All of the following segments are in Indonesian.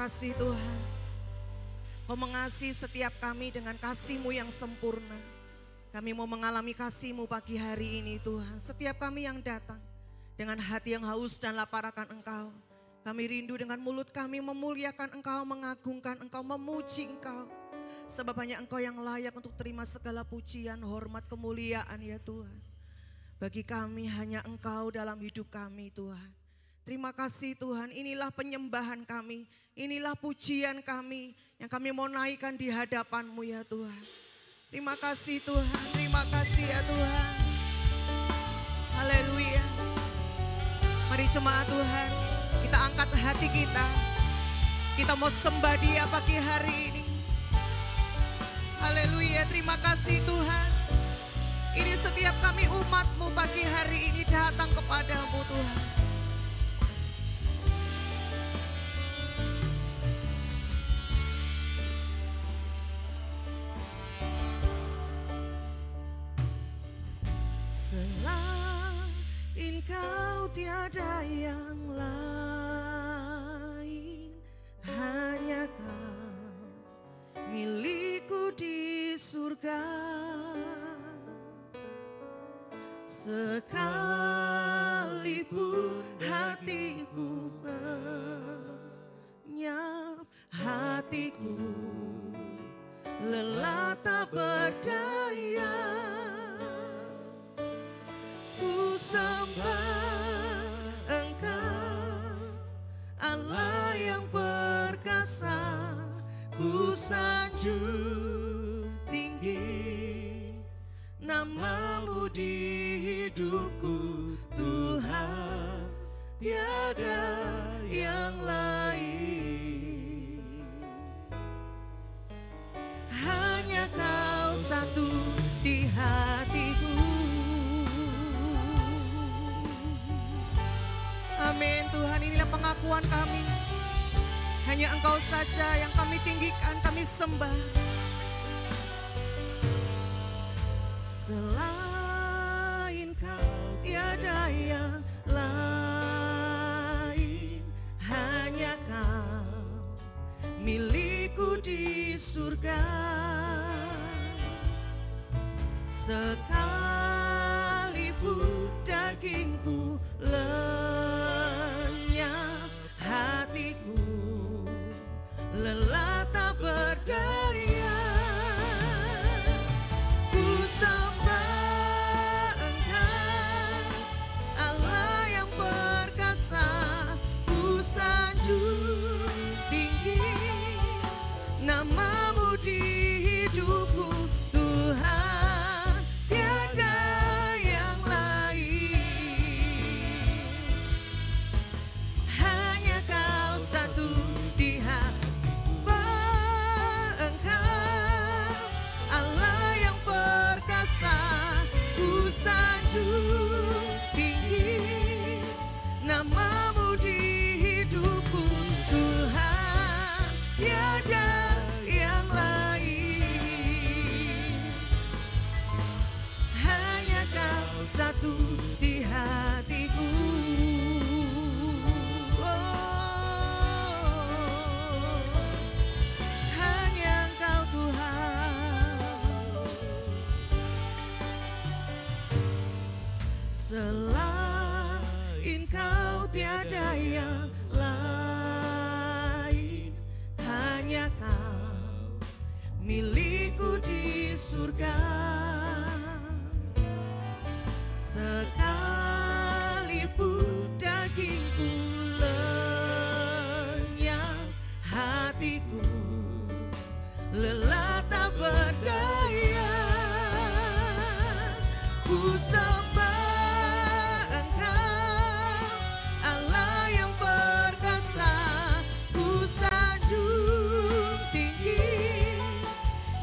kasih Tuhan. Kau mengasihi setiap kami dengan kasih-Mu yang sempurna. Kami mau mengalami kasih-Mu pagi hari ini Tuhan. Setiap kami yang datang dengan hati yang haus dan lapar akan Engkau. Kami rindu dengan mulut kami memuliakan Engkau, mengagungkan Engkau, memuji Engkau. Sebab hanya Engkau yang layak untuk terima segala pujian, hormat, kemuliaan ya Tuhan. Bagi kami hanya Engkau dalam hidup kami Tuhan. Terima kasih Tuhan, inilah penyembahan kami, inilah pujian kami yang kami mau naikkan di hadapan-Mu ya Tuhan. Terima kasih Tuhan, terima kasih ya Tuhan. Haleluya. Mari jemaat Tuhan, kita angkat hati kita. Kita mau sembah Dia pagi hari ini. Haleluya, terima kasih Tuhan. Ini setiap kami umat-Mu pagi hari ini datang kepada-Mu Tuhan. Selain Kau tiada yang lain, hanya Kau milikku di surga. Sekalipun hatiku lenyap, hatiku lelah tak berdaya, ku sembah Engkau, Allah yang perkasa. Ku sanjung tinggi nama-Mu di hidupku Tuhan, tiada yang lain. Hanya Kau satu di hatiku. Amin Tuhan, inilah pengakuan kami. Hanya Engkau saja yang kami tinggikan, kami sembah. Selain Kau tiada yang lain, hanya Kau milikku di surga. Sekalipun dagingku lenyap, hatiku lelah tak berdaya, ku sembah Engkau, Allah yang perkasa. Ku sanjung tinggi nama-Mu di hidupku Tuhan, tiada yang lain. Hanya Kau satu di hati. Tinggi nama-Mu di hidupku Tuhan, tiada yang lain. Hanya Kau satu di hatiku. Hanya Engkau Tuhan. Selain Kau tiada yang lain, hanya Kau milikku di surga. Sekalipun dagingku lenyap, hatiku lelah tak berdaya, ku sembah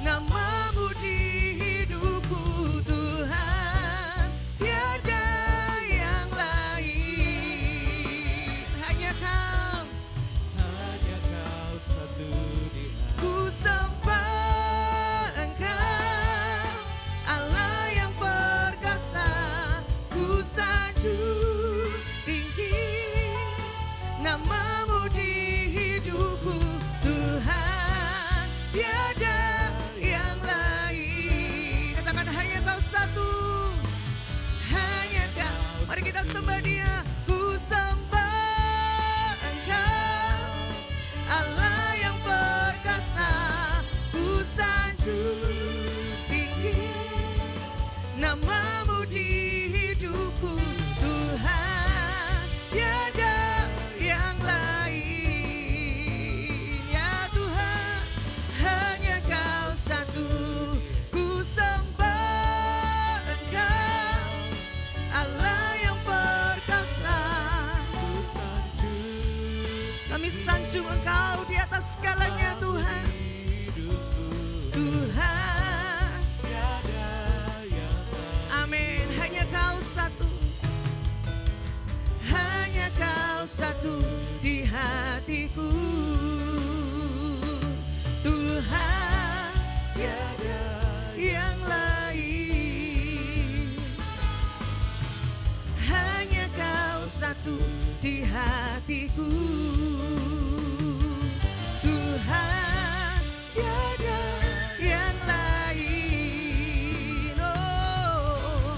nama-Mu di hidupku Tuhan, tiada yang lain. Hanya Kau satu di hati. Ku sembah Engkau, Allah yang perkasa. hanya Kau satu, hanya Kau. Mari kita sembah Dia. Ku sembah Engkau, Allah yang perkasa. Ku sanjung tinggi nama-Mu di hidupku, Tuhan, tiada yang lain. Ya Tuhan, hanya Kau satu. Ku sembah Engkau, Allah yang perkasa. Kami sanjung Engkau di atas segalanya, Tuhan. Tuhan, amin. Hanya Kau satu, hanya Kau satu di hatiku, Tuhan, tiada yang lain. Hanya Kau satu di hatiku, Tuhan, tiada yang lain. Oh,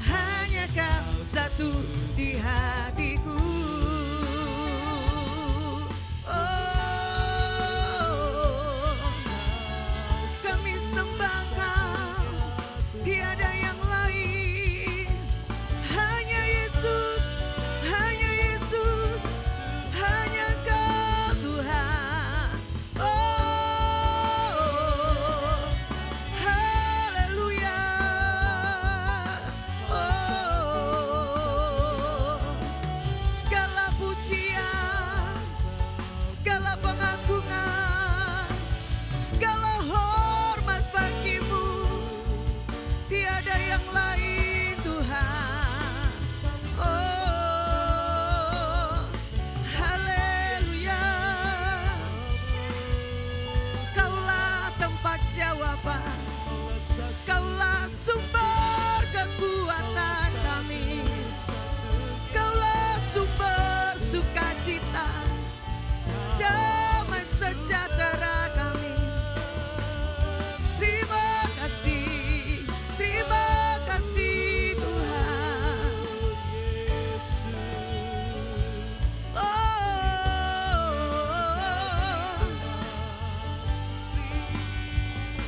hanya Kau satu di hatiku. Oh, kami sembah Kau, tiada yang lain. Hanya Yesus, hanya Yesus, hanya Kau Tuhan. Oh, haleluya. Oh, segala pujian, segala pengagungan, segala hormat bagi-Mu, tiada yang lain Tuhan. Oh, haleluya. Kaulah tempat jawaban, Kaulah sumber kekuatan kami, Kaulah sumber sukacita, damai sejahtera kami. Terima kasih Tuhan. Oh,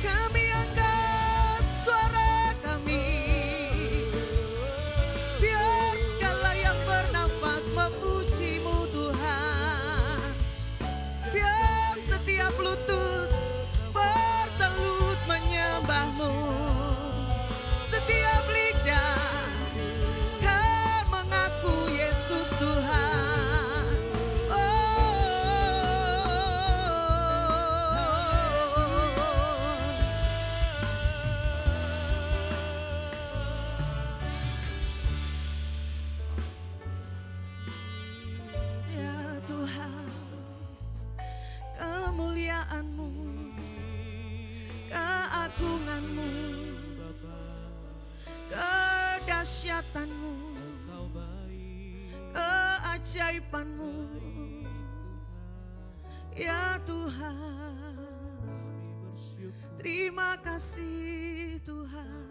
kami angkat suara kami, biar segala yang bernafas memuji-Mu Tuhan. Biar setiap lutut bertelut menyembah-Mu, setiap lidah kan mengaku Yesus Tuhan. Ya Tuhan, kemuliaan-Mu, keagungan-Mu, kedahsyatan-Mu, keajaiban-Mu, ya Tuhan. Terima kasih Tuhan.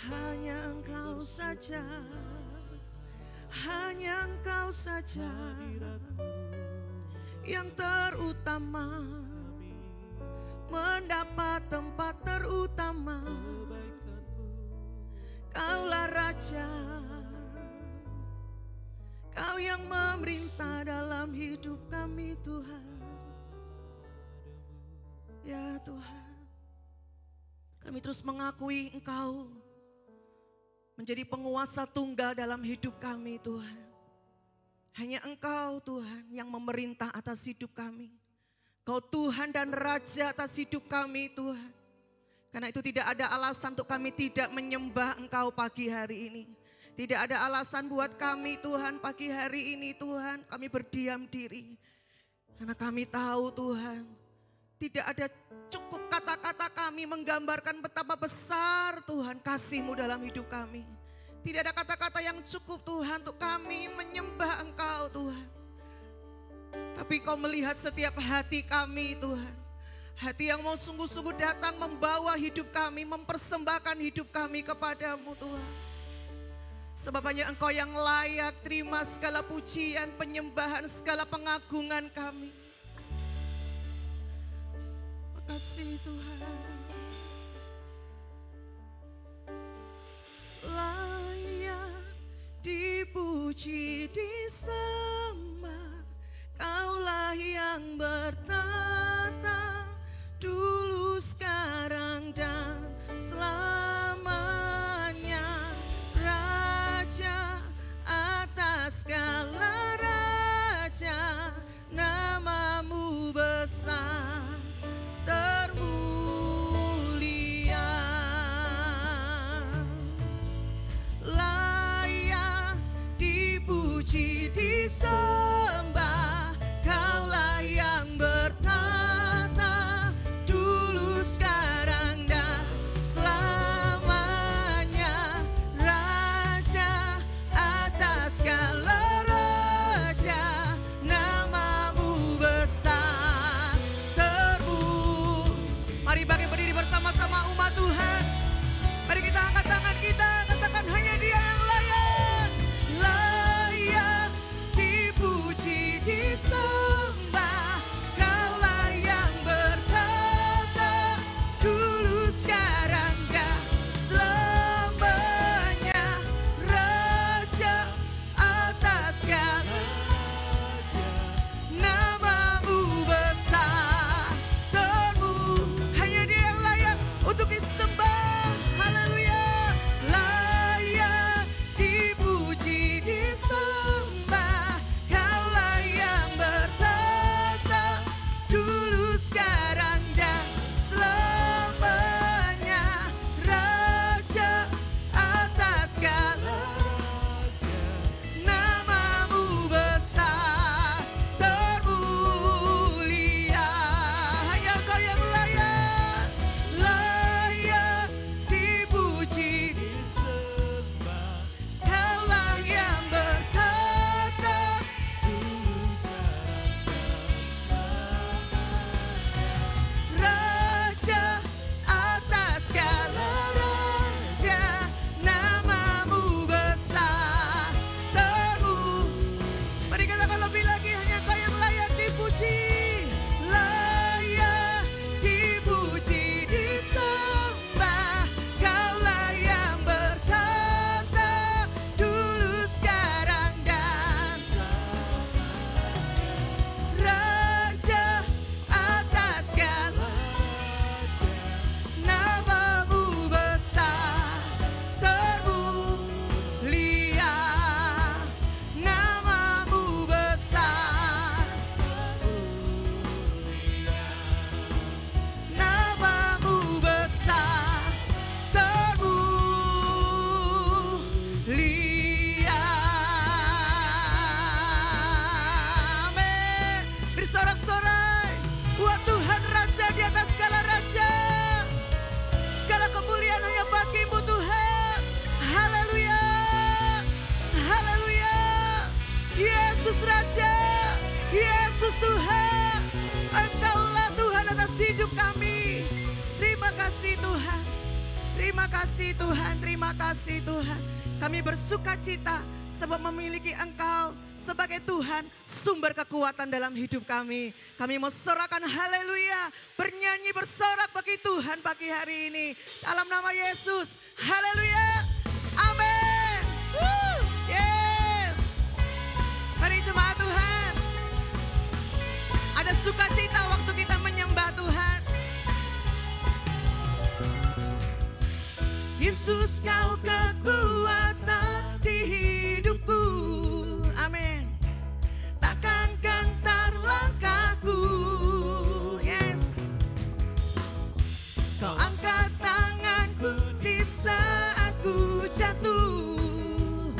Hanya Engkau saja, hanya Engkau saja yang terutama, mendapat tempat terutama. Kaulah Raja, Kau yang memerintah dalam hidup kami Tuhan. Ya Tuhan, kami terus mengakui Engkau menjadi penguasa tunggal dalam hidup kami Tuhan. Hanya Engkau Tuhan yang memerintah atas hidup kami. Kau Tuhan dan Raja atas hidup kami Tuhan. Karena itu tidak ada alasan untuk kami tidak menyembah Engkau pagi hari ini. Tidak ada alasan buat kami Tuhan pagi hari ini Tuhan. Kami berdiam diri. Karena kami tahu Tuhan, tidak ada cukup kata-kata kami menggambarkan betapa besar Tuhan kasih-Mu dalam hidup kami. Tidak ada kata-kata yang cukup Tuhan untuk kami menyembah Engkau Tuhan. Tapi Kau melihat setiap hati kami Tuhan. Hati yang mau sungguh-sungguh datang membawa hidup kami, mempersembahkan hidup kami kepadamu Tuhan. Sebab hanya Engkau yang layak terima segala pujian, penyembahan, segala pengagungan kami. Makasih Tuhan. Layak dipuji, disembah, Kaulah yang bertata dulu, sekarang, dan selamanya. Raja atas segala raja, namamu besar termulia. Layak dipuji, disembah, Kaulah yang bertata dulu, sekarang, dan selamanya. Raja atas segala raja, namamu besar termulia. Mari bagi berdiri bersama-sama umat Tuhan. Mari kita angkat tangan kita, katakan hanya Dia yang layak. Layak dipuji, disembah, Kaulah yang bertata dulu, sekarang, dan selamanya. Raja atas segala raja, namamu besar termulia. Hanya Dia yang layak untuk disembah. Haleluya. Layak dipuji, disembah, Kaulah yang bertata dulu, sekarang, dan selamanya. Raja atas segala raja, namamu besar termulia. Hanya Kau yang layak. Layak dipuji, disembah, Kaulah yang bertata dulu, sekarang, dan selamanya. Raja atas segala raja, namamu besar termulia. Mari katakan lebih lagi, hanya Kau yang layak dipuji. Layak dipuji, disembah, Kaulah yang bertata dulu, sekarang, dan Raja atas segala raja, namamu besar termulia. Namamu besar termulia. Namamu besar termulia. Amin. Bersorak-sorai buat Tuhan Raja di atas segala raja. Segala kemuliaan hanya bagi-Mu Tuhan. Haleluya. Haleluya. Yesus Raja, Yesus Tuhan, Engkaulah Tuhan atas hidup kami. Terima kasih Tuhan. Terima kasih Tuhan, terima kasih Tuhan. Kami bersuka cita sebab memiliki Engkau sebagai Tuhan, sumber kekuatan dalam hidup kami. Kami mau sorakan haleluya, bernyanyi bersorak bagi Tuhan pagi hari ini. Dalam nama Yesus, haleluya, amin. Yes. Mari jemaat Tuhan, ada sukacita waktu kita menyembah Tuhan. Yesus, Kau kekuatan di hidupku. Amin. Takkan gentar langkahku. Yes. Kau angkat tanganku di saat ku jatuh.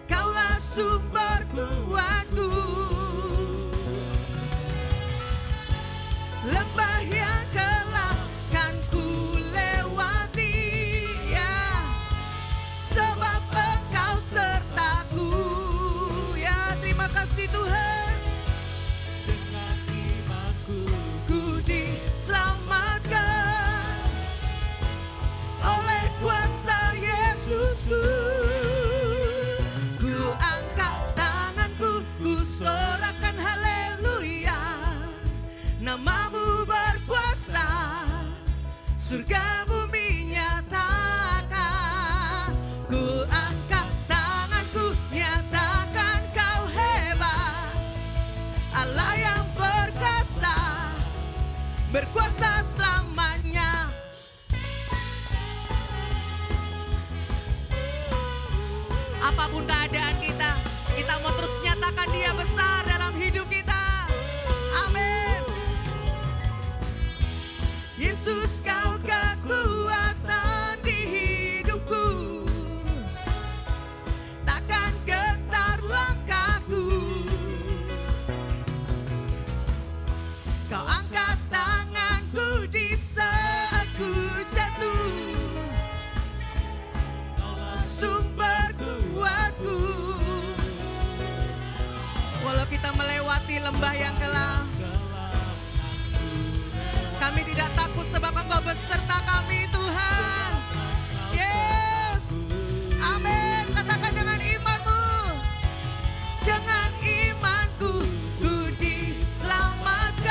Kaulah sumber kuatku. Lembah yang gelap kan ku lewati, ya. berkuasa selamanya. Apapun keadaan kita mau terus nyatakan Dia besar dalam hidup kita. Amin. Yesus, Kau kekuatan di hidupku, takkan gentar langkahku. Kau angkat tanganku di saat ku jatuh, Kaulah sumber kuatku. Walau kita melewati lembah yang gelap, kami tidak takut sebab Engkau beserta kami, Tuhan. Yes, amin. Katakan dengan imanmu. Dengan imanku ku diselamatkan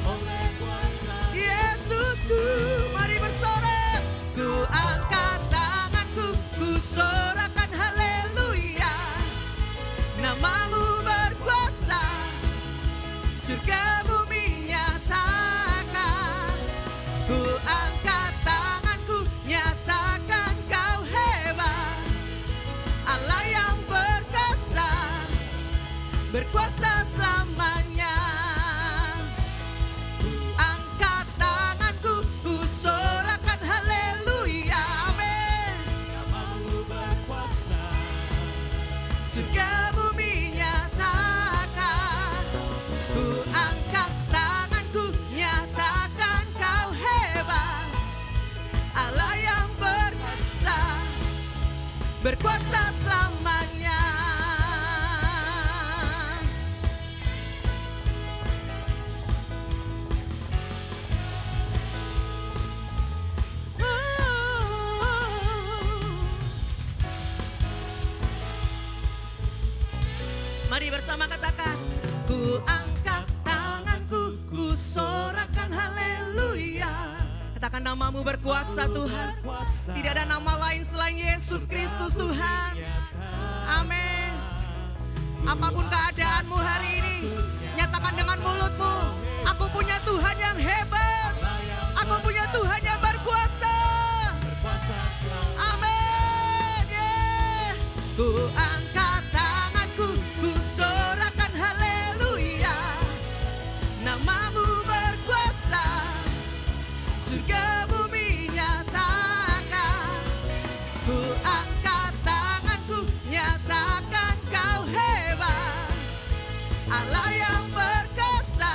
oleh kuasa Yesusku. Mari bersorak. Ku angkat tanganku, ku sorakan haleluya. Namamu berkuasa, surga bumi nyatakan. Ku angkat tanganku, nyatakan Kau hebat, Allah yang berkuasa, berkuasa selamanya. Ku angkat tanganku, ku sorakan haleluya. Amin. Namamu berkuasa, surga bumi nyatakan. Ku angkat tanganku, nyatakan Kau hebat, Allah yang berkuasa, berkuasa selamanya. Mari bersama katakan. Ku angkat tanganku, ku sorakan haleluya. Katakan namamu berkuasa Tuhan. Tidak ada nama lain selain Yesus Kristus Tuhan. Amin. Apapun keadaanmu hari ini, nyatakan dengan mulutmu. Aku punya Tuhan yang hebat. Aku punya Tuhan yang berkuasa. Amin. Yeah. Ku angkat tanganku, ku sorakan haleluya. Namamu berkuasa, surga bumi nyatakan. Ku angkat tanganku, nyatakan Kau hebat, Allah yang berkuasa,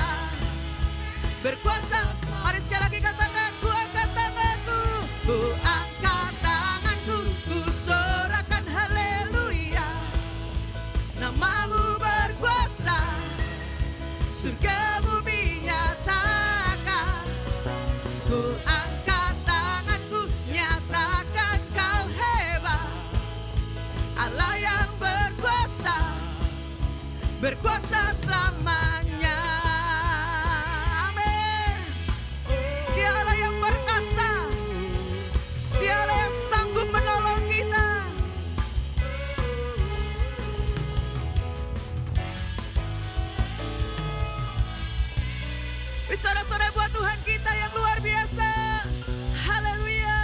berkuasa. Mari sekali lagi katakan. Ku angkat tanganku, ku angkat tanganku, ku sorakan haleluya. Namamu berkuasa, surga bumi nyatakan. Ku angkat tanganku, nyatakan Kau hebat, Allah yang berkuasa, berkuasa selamanya. Amin. Dialah yang perkasa, Dialah yang sanggup menolong kita. Bersorak-sorai buat Tuhan kita yang luar biasa. Haleluya.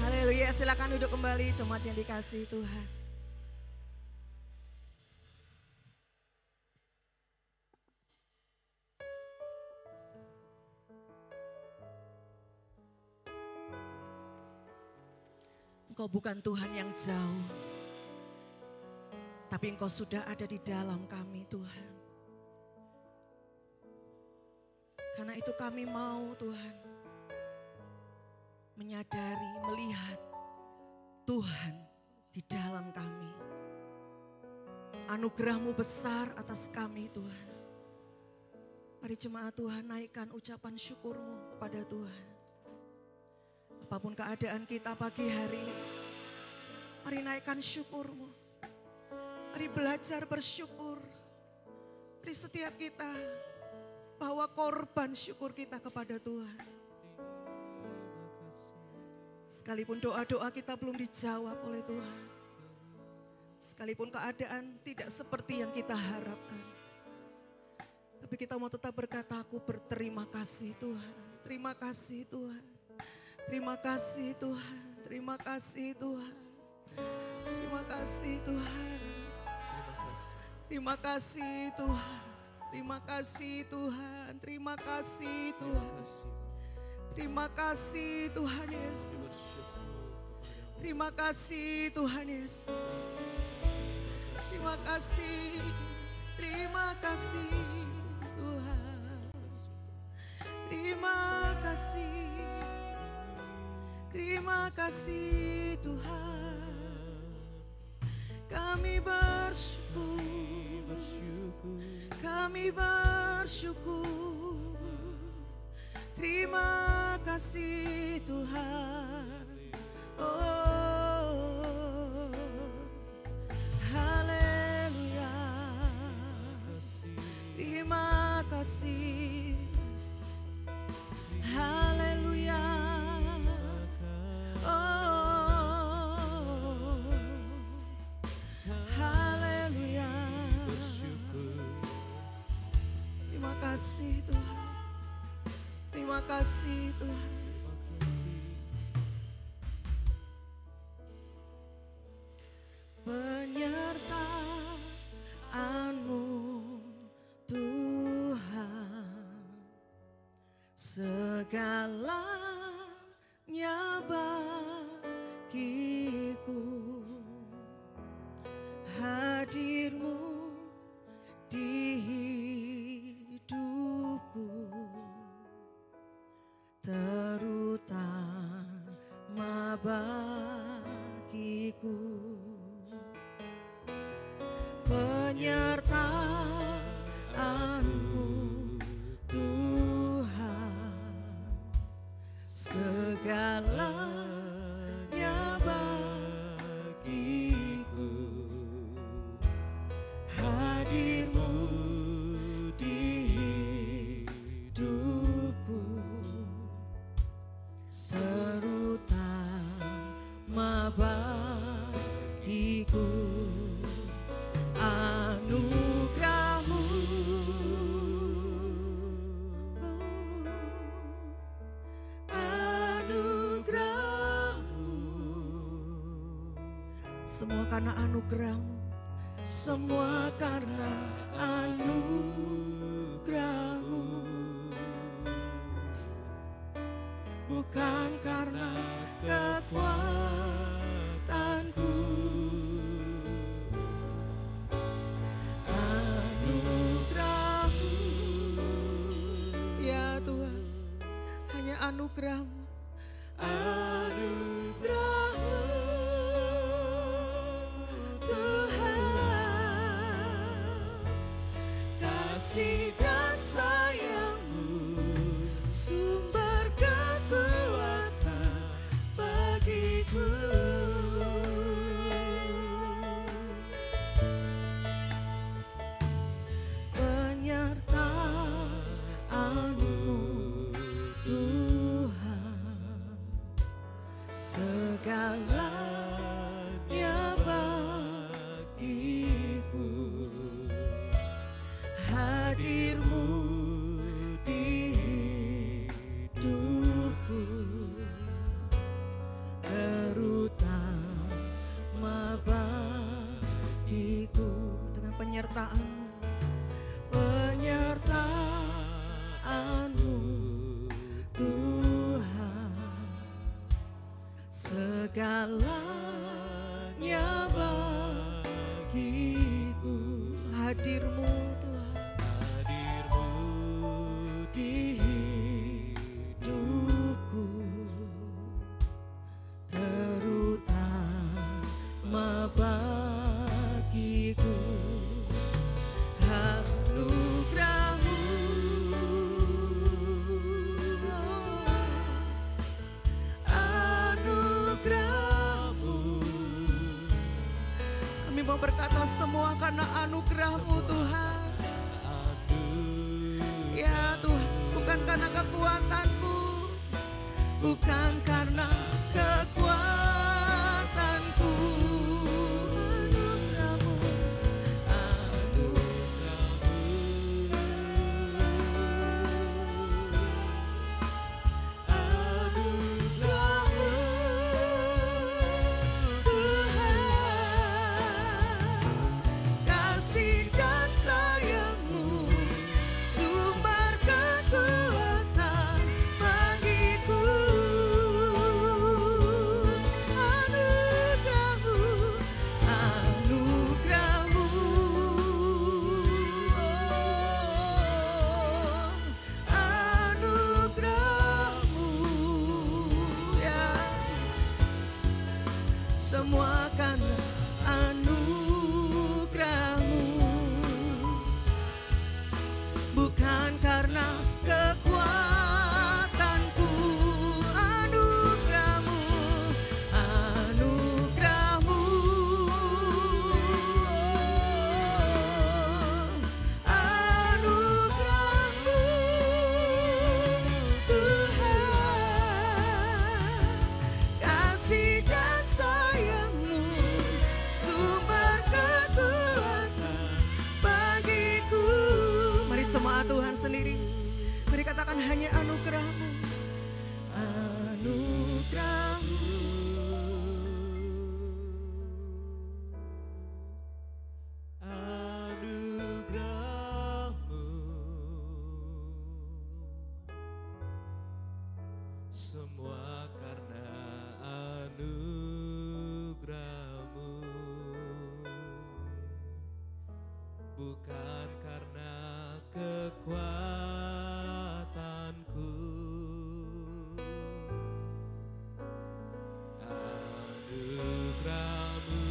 Haleluya. Silakan duduk kembali jemaat yang dikasihi Tuhan. Engkau bukan Tuhan yang jauh, tapi Engkau sudah ada di dalam kami, Tuhan. Karena itu kami mau, Tuhan, menyadari, melihat Tuhan di dalam kami. Anugerah-Mu besar atas kami, Tuhan. Mari jemaat Tuhan, naikkan ucapan syukur-Mu kepada Tuhan. Apapun keadaan kita pagi hari ini, mari naikkan syukur-Mu. Mari belajar bersyukur. Mari setiap kita bawa korban syukur kita kepada Tuhan. Sekalipun doa-doa kita belum dijawab oleh Tuhan, sekalipun keadaan tidak seperti yang kita harapkan, Tapi kita mau tetap berkata, aku berterima kasih Tuhan. Terima kasih Tuhan. Terima kasih Tuhan. Terima kasih Tuhan. Terima kasih Tuhan. Terima kasih Tuhan. Terima kasih Tuhan. Terima kasih Tuhan. Terima kasih Tuhan Yesus. Terima kasih Tuhan Yesus. Terima kasih. Terima kasih Tuhan. Terima kasih. Terima kasih Tuhan. Kami bersyukur. Kami bersyukur. Terima kasih Tuhan. Oh, haleluya. Terima kasih. Haleluya. Oh, haleluya. Terima kasih Tuhan. Terima kasih Tuhan. Penyertaan-Mu Tuhan, segalanya bagiku. Hadir-Mu di hidupku, terutama bagiku. Penyertaan-Mu Tuhan, segalanya bagiku. Hadir-Mu di hidupku, terutama bagiku. Anugerah-Mu, anugerah-Mu, semua karena anugerah-Mu, semua karena anugerah-Mu, bukan karena kekuatanku. Anugerah-Mu, anugerah-Mu Tuhan, kasih dan sayang-Mu, sumber kekuatan bagiku. Penyertaan-Mu segalanya bagiku. Hadir-Mu di hidupku, terutama bagiku. Dengan penyertaan-Mu, penyertaan-Mu Tuhan, segalanya bagiku. Hadir-Mu Tuhan, hadir-Mu di hidupku, terutama bagiku. Anugerah-Mu, anugerah-Mu, kami mau berkata semua karena anugerah-Mu Tuhan. Ya Tuhan, bukan karena kekuatanku, bukan karena kekuatanku. Anugerah-Mu, anugerah-Mu semua karena anugerah-Mu, bukan karena kekuatanku. Anugerah-Mu,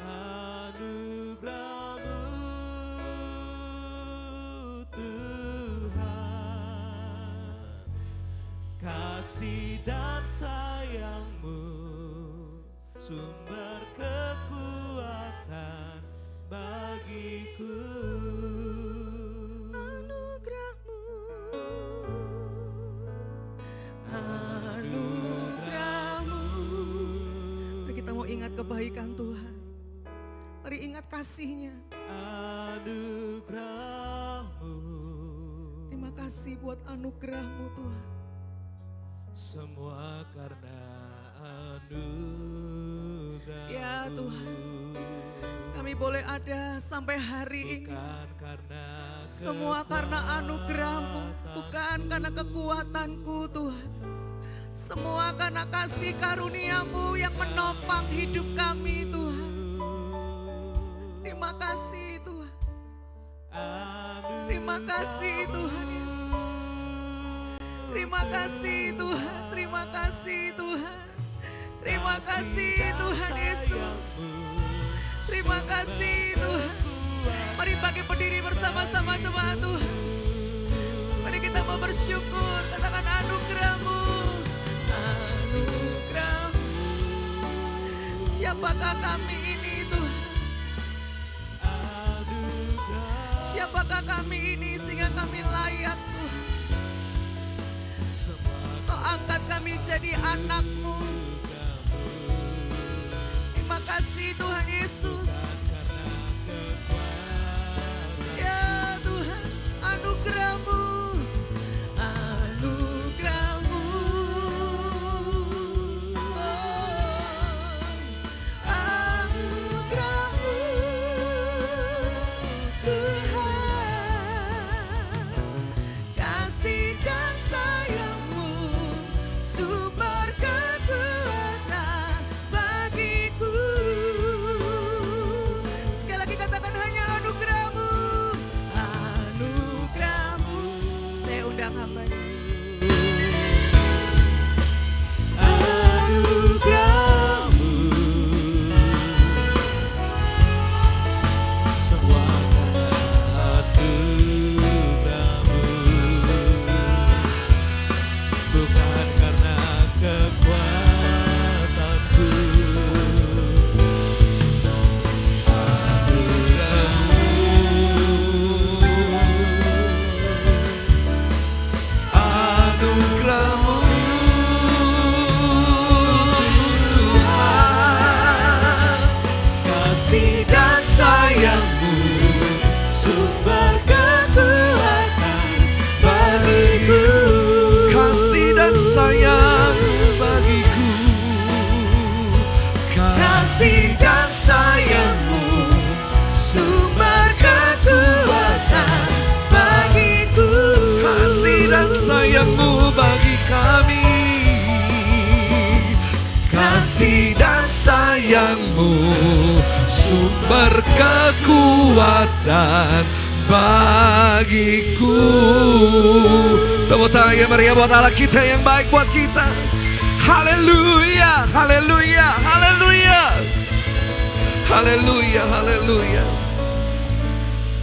anugerah-Mu Tuhan, kasih dan sayang-Mu sumber kekuatan bagiku. Anugerah-Mu, anugerah-Mu. Mari kita mau ingat kebaikan Tuhan. Mari ingat kasih-Nya. Anugerah-Mu, Terima kasih buat anugerah-Mu Tuhan. semua karena anugerah-Mu. Ya Tuhan, kami boleh ada sampai hari ini. Bukan karena Semua karena anugerah-Mu, bukan karena kekuatanku Tuhan. Semua karena kasih karunia-Mu yang menopang hidup kami Tuhan. Terima kasih Tuhan. Terima kasih Tuhan Yesus. Terima kasih Tuhan. Terima kasih Tuhan. Terima kasih Tuhan Yesus. Terima kasih Tuhan. Mari bagi berdiri bersama-sama coba Tuhan. Mari kita mau bersyukur. Katakan anugerah-Mu. Anugerah-Mu. Siapakah kami ini Tuhan? Siapakah kami ini sehingga kami layak Tuhan? Kau angkat kami jadi anak-Mu. Terima kasih Tuhan Yesus. Ya Tuhan, anugerah-Mu, anugerah-Mu, anugerah-Mu Tuhan, kasih dan sayang-Mu sumber kekuatan bagiku. Sekali lagi katakan hanya anugerah-Mu, anugerah-Mu. Saya undang hamba-Nya. Anugerah-Mu, semua karena anugerah-Mu, bukan karena kekuatanku. Anugerah-Mu, Tuhan, kasih dan sayang-Mu sumber kekuatan bagiku. Kasih dan sayang bagiku, kasih dan sayang-Mu sumber kekuatan bagiku. Kasih dan sayang-Mu bagi kami, kasih dan sayang-Mu sumber kekuatan bagiku. Tepuk tangan yang meriah buat Allah kita yang baik buat kita. Haleluya, haleluya, haleluya, haleluya, haleluya.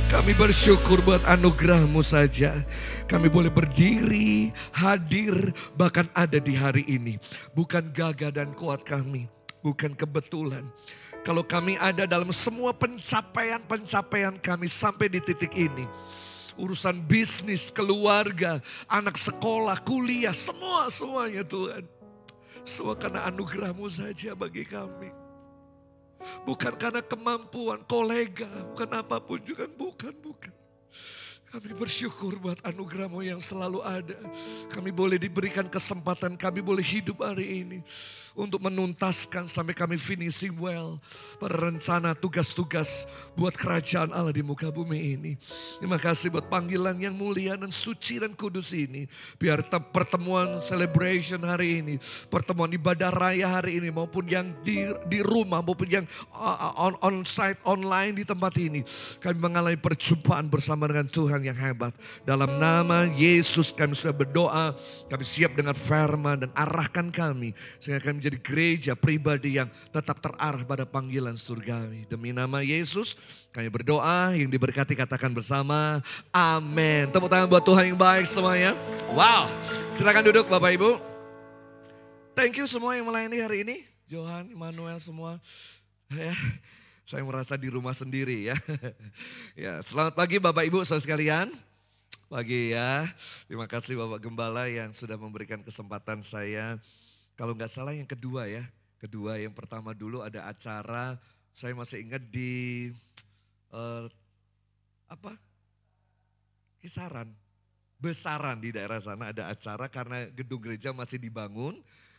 Kami bersyukur buat anugerah-Mu saja. Kami boleh berdiri, hadir, bahkan ada di hari ini. Bukan gagah dan kuat kami, bukan kebetulan. Kalau kami ada dalam semua pencapaian-pencapaian kami sampai di titik ini. Urusan bisnis, keluarga, anak sekolah, kuliah, semuanya Tuhan. Semua karena anugerah-Mu saja bagi kami. Bukan karena kemampuan kolega, bukan apapun juga, bukan. Kami bersyukur buat anugerah-Mu yang selalu ada. Kami boleh diberikan kesempatan, kami boleh hidup hari ini. untuk menuntaskan sampai kami finishing well pada rencana tugas-tugas buat kerajaan Allah di muka bumi ini. Terima kasih buat panggilan yang mulia dan suci dan kudus ini. Biar pertemuan celebration hari ini, pertemuan ibadah raya hari ini maupun yang di rumah maupun yang on-site online di tempat ini, kami mengalami perjumpaan bersama dengan Tuhan yang hebat. Dalam nama Yesus kami sudah berdoa, kami siap dengan firman dan arahkan kami sehingga kami menjadi gereja pribadi yang tetap terarah pada panggilan surgawi. Demi nama Yesus kami berdoa, yang diberkati katakan bersama amin. Tepuk tangan buat Tuhan yang baik semuanya. Wow, silakan duduk Bapak Ibu. Thank you semua yang melayani hari ini. Johan, Immanuel semua. Ya, saya merasa di rumah sendiri ya. Ya, selamat pagi Bapak Ibu saudara sekalian. Pagi ya. Terima kasih Bapak Gembala yang sudah memberikan kesempatan saya. Kalau nggak salah yang kedua ya. Kedua, yang pertama dulu ada acara, saya masih ingat di Kisaran, Besaran di daerah sana ada acara karena gedung gereja masih dibangun.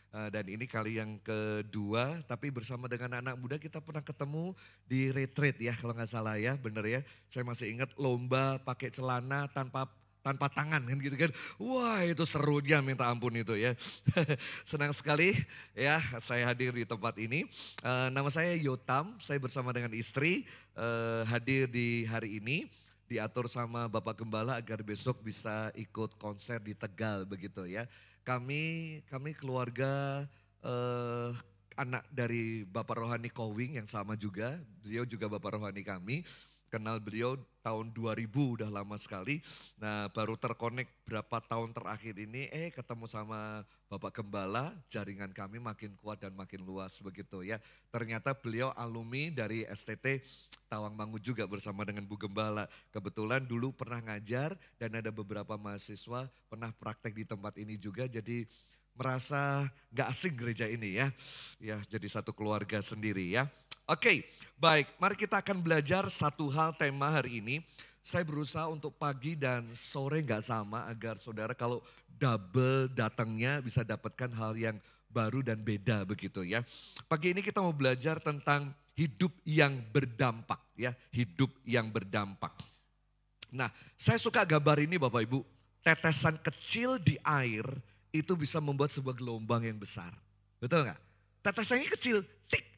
Dan ini kali yang kedua, tapi bersama dengan anak muda kita pernah ketemu di retreat ya kalau nggak salah ya, bener ya. Saya masih ingat lomba pakai celana tanpa tangan kan gitu kan. Wah itu serunya minta ampun itu ya. Senang sekali ya saya hadir di tempat ini. Nama saya Yotam, saya bersama dengan istri hadir di hari ini. Diatur sama Bapak Gembala agar besok bisa ikut konser di Tegal begitu ya. Kami keluarga anak dari Bapak Rohani Kowing yang sama juga. Beliau juga Bapak Rohani kami. Kenal beliau tahun 2000 udah lama sekali. Nah baru terkonek berapa tahun terakhir ini ketemu sama Bapak Gembala, jaringan kami makin kuat dan makin luas begitu ya. Ternyata beliau alumni dari STT Tawangmangu juga bersama dengan Bu Gembala. Kebetulan dulu pernah ngajar dan ada beberapa mahasiswa pernah praktek di tempat ini juga, jadi merasa gak asing gereja ini ya. Ya jadi satu keluarga sendiri ya. Oke, baik, mari kita akan belajar satu hal tema hari ini. Saya berusaha untuk pagi dan sore gak sama agar saudara kalau double datangnya bisa dapatkan hal yang baru dan beda begitu ya. Pagi ini kita mau belajar tentang hidup yang berdampak ya, hidup yang berdampak. Nah, saya suka gambar ini Bapak Ibu, tetesan kecil di air itu bisa membuat sebuah gelombang yang besar. Betul gak? Tetesannya kecil, tik.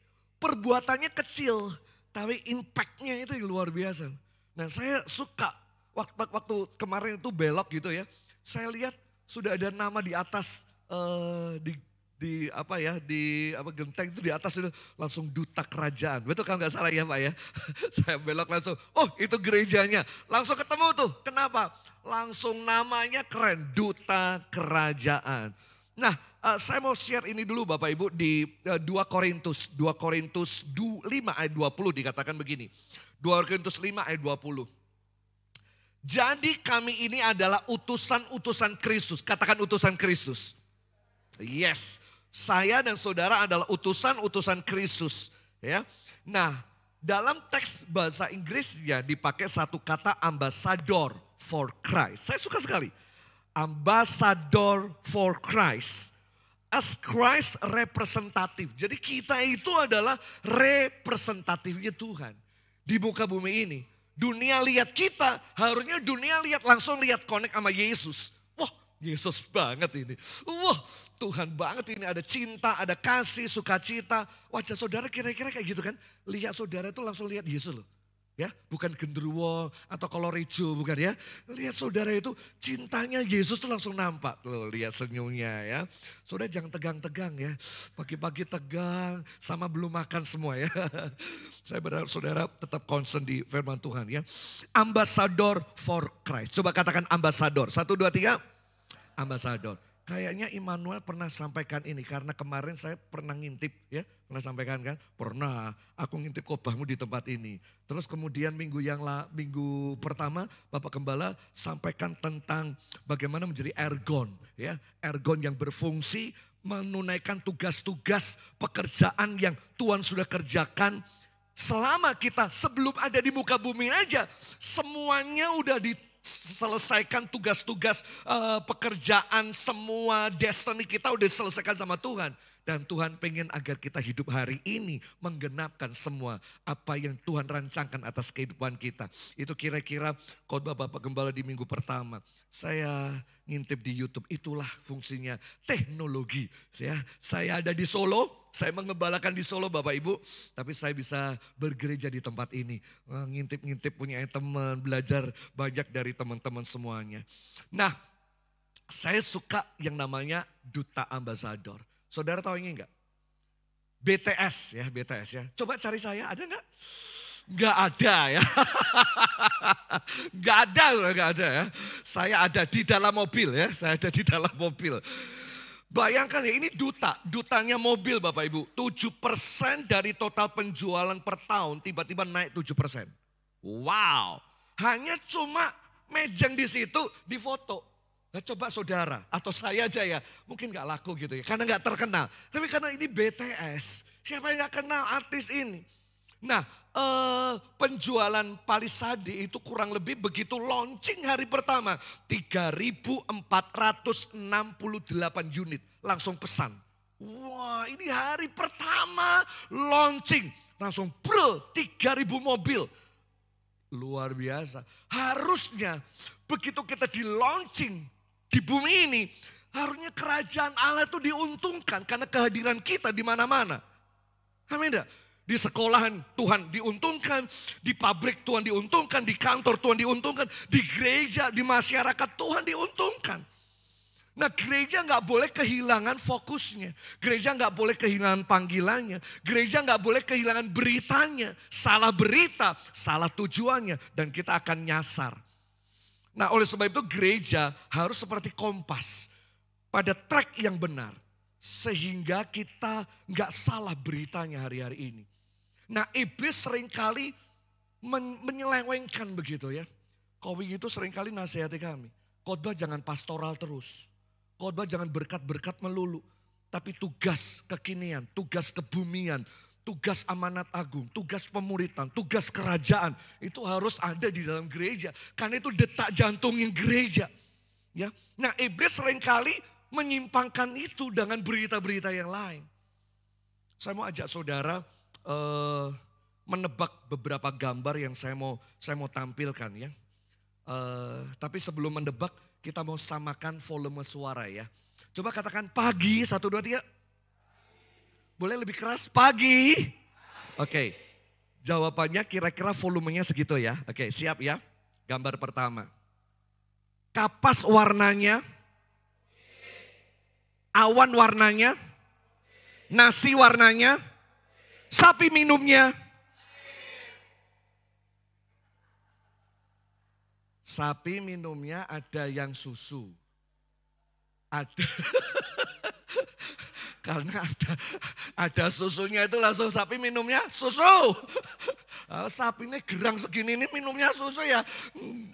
Perbuatannya kecil, tapi impactnya itu yang luar biasa. Nah saya suka, waktu kemarin itu belok gitu ya, saya lihat sudah ada nama di atas, di genteng itu di atas itu langsung duta kerajaan. Betul kalau nggak salah ya Pak ya. Saya belok langsung, oh itu gerejanya. Langsung ketemu tuh, kenapa? Langsung namanya keren, duta kerajaan. Nah saya mau share ini dulu Bapak Ibu di 2 Korintus 5 ayat 20 dikatakan begini. 2 Korintus 5 ayat 20. Jadi kami ini adalah utusan-utusan Kristus. Katakan utusan Kristus. Yes, saya dan saudara adalah utusan-utusan Kristus. Ya. Nah dalam teks bahasa Inggris ya dipakai satu kata ambassador for Christ. Saya suka sekali. Ambassador for Christ. As Christ representatif. Jadi kita itu adalah representatifnya Tuhan. Di muka bumi ini. Dunia lihat kita, harusnya dunia langsung lihat connect sama Yesus. Wah Yesus banget ini. Wah Tuhan banget ini, ada cinta, ada kasih, sukacita. Wajah saudara kira-kira kayak gitu kan. Lihat saudara itu langsung lihat Yesus loh. Ya, bukan genderuwo atau kolor hijau, bukan ya. Lihat saudara itu cintanya Yesus tuh langsung nampak. Tuh, lihat senyumnya ya. Saudara jangan tegang-tegang ya. Pagi-pagi tegang sama belum makan semua ya. Saya berharap saudara tetap concern di firman Tuhan ya. Ambassador for Christ. Coba katakan ambassador. 1, 2, 3. Ambassador. Kayaknya Immanuel pernah sampaikan ini karena kemarin saya pernah ngintip ya. Pernah sampaikan kan? Pernah, aku ngintip khotbahmu di tempat ini. Terus kemudian minggu pertama Bapak Gembala sampaikan tentang bagaimana menjadi ergon. Ya, ergon yang berfungsi menunaikan tugas-tugas pekerjaan yang Tuhan sudah kerjakan. Selama kita sebelum ada di muka bumi aja semuanya udah diselesaikan tugas-tugas pekerjaan, semua destiny kita udah diselesaikan sama Tuhan. Dan Tuhan pengen agar kita hidup hari ini menggenapkan semua apa yang Tuhan rancangkan atas kehidupan kita. Itu kira-kira khotbah Bapak Gembala di minggu pertama. Saya ngintip di YouTube, itulah fungsinya teknologi. Saya ada di Solo, saya mengembalakan di Solo Bapak Ibu. Tapi saya bisa bergereja di tempat ini. Ngintip-ngintip punya teman, belajar banyak dari teman-teman semuanya. Nah, saya suka yang namanya Duta Ambasador. Saudara tahu ini enggak? BTS ya. Coba cari saya, ada enggak? Enggak ada ya. Enggak ada ya. Saya ada di dalam mobil ya, Bayangkan ya, ini dutanya mobil Bapak Ibu. 7% dari total penjualan per tahun tiba-tiba naik 7%. Wow, hanya cuma mejeng di situ difoto. Nah coba saudara atau saya aja ya, mungkin gak laku gitu ya, karena gak terkenal. Tapi karena ini BTS, siapa yang gak kenal artis ini? Nah penjualan Palisade itu kurang lebih begitu launching hari pertama. 3.468 unit langsung pesan. Wah ini hari pertama launching, langsung 3.000 mobil. Luar biasa, harusnya begitu kita di launching di bumi ini, harusnya kerajaan Allah itu diuntungkan karena kehadiran kita di mana-mana. Amin enggak? Di sekolahan Tuhan diuntungkan, di pabrik Tuhan diuntungkan, di kantor Tuhan diuntungkan, di gereja, di masyarakat Tuhan diuntungkan. Nah gereja nggak boleh kehilangan fokusnya, gereja nggak boleh kehilangan panggilannya, gereja nggak boleh kehilangan beritanya. Salah berita, salah tujuannya, dan kita akan nyasar. Nah oleh sebab itu gereja harus seperti kompas pada track yang benar. Sehingga kita nggak salah beritanya hari-hari ini. Nah iblis seringkali menyelewengkan begitu ya. Kowing itu seringkali nasihati kami. Khotbah jangan pastoral terus. Khotbah jangan berkat-berkat melulu. Tapi tugas kekinian, tugas kebumian, tugas amanat agung, tugas pemuritan, tugas kerajaan itu harus ada di dalam gereja. Karena itu detak jantungnya gereja. Ya. Nah iblis seringkali menyimpangkan itu dengan berita-berita yang lain. Saya mau ajak saudara menebak beberapa gambar yang saya mau tampilkan ya. Tapi sebelum menebak kita mau samakan volume suara ya. Coba katakan pagi, 1, 2, 3. Boleh lebih keras? Pagi. Oke. Jawabannya kira-kira volumenya segitu ya. Oke, siap ya. Gambar pertama. Kapas warnanya. Awan warnanya. Nasi warnanya. Sapi minumnya. Sapi minumnya ada yang susu. Ada. Karena ada susunya itu langsung sapi minumnya susu. Sapinya gerang segini ini minumnya susu ya.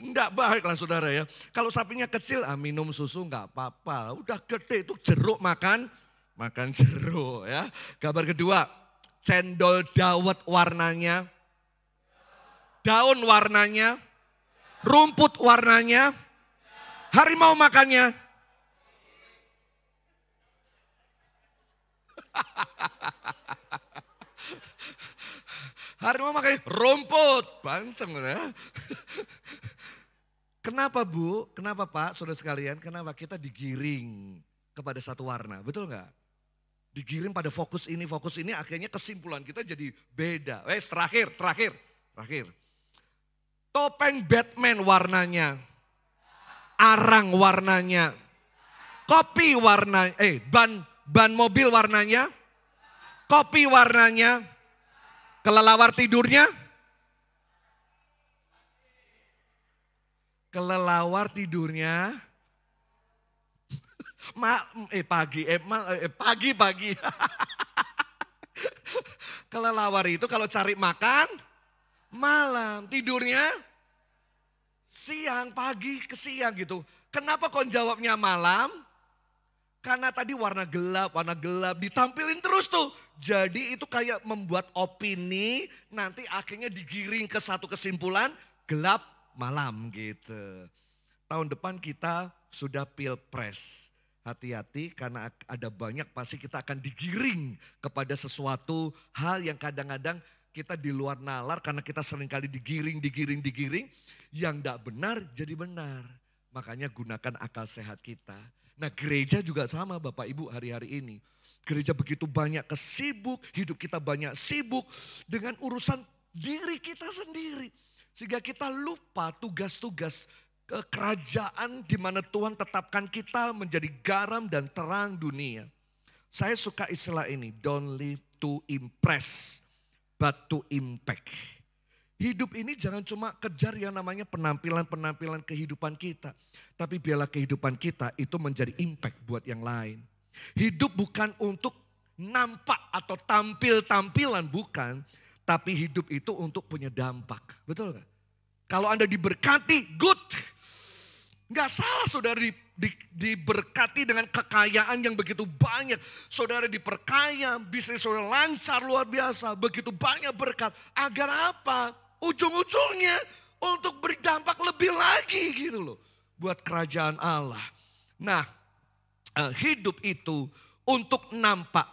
Enggak baik lah saudara ya. Kalau sapinya kecil minum susu enggak apa-apa. Udah gede itu jeruk makan jeruk ya. Gambar kedua, cendol dawet warnanya. Daun warnanya. Rumput warnanya. Harimau makannya. Harimau makan rumput, banceng ya. Kenapa Bu? Kenapa Pak? Saudara sekalian, kenapa kita digiring kepada satu warna? Betul nggak? Digiring pada fokus ini, akhirnya kesimpulan kita jadi beda. Terakhir. Topeng Batman warnanya, arang warnanya, kopi warna, ban mobil warnanya, kopi warnanya, kelelawar tidurnya. Kelelawar tidurnya. Pagi. Kelelawar itu kalau cari makan malam, tidurnya siang, pagi ke siang gitu. Kenapa kau jawabnya malam? Karena tadi warna gelap ditampilin terus tuh. Jadi itu kayak membuat opini, nanti akhirnya digiring ke satu kesimpulan gelap malam gitu. Tahun depan kita sudah pilpres. hati-hati karena ada banyak pasti kita akan digiring kepada sesuatu hal yang kadang-kadang kita di luar nalar karena kita seringkali digiring. Yang tidak benar jadi benar. Makanya gunakan akal sehat kita. Nah gereja juga sama Bapak Ibu hari-hari ini. Gereja begitu banyak kesibuk, hidup kita banyak sibuk dengan urusan diri kita sendiri. Sehingga kita lupa tugas-tugas kerajaan di mana Tuhan tetapkan kita menjadi garam dan terang dunia. Saya suka istilah ini, don't live to impress, but to impact. Hidup ini jangan cuma kejar yang namanya penampilan-penampilan kehidupan kita. Tapi biarlah kehidupan kita itu menjadi impact buat yang lain. Hidup bukan untuk nampak atau tampil-tampilan, bukan. Tapi hidup itu untuk punya dampak. Betul gak? Kalau Anda diberkati, good. Gak salah saudara diberkati dengan kekayaan yang begitu banyak. Saudara diperkaya, bisnis saudara lancar luar biasa. Begitu banyak berkat. Agar apa? Ujung-ujungnya untuk berdampak lebih lagi gitu loh. Buat kerajaan Allah. Nah, hidup itu untuk nampak,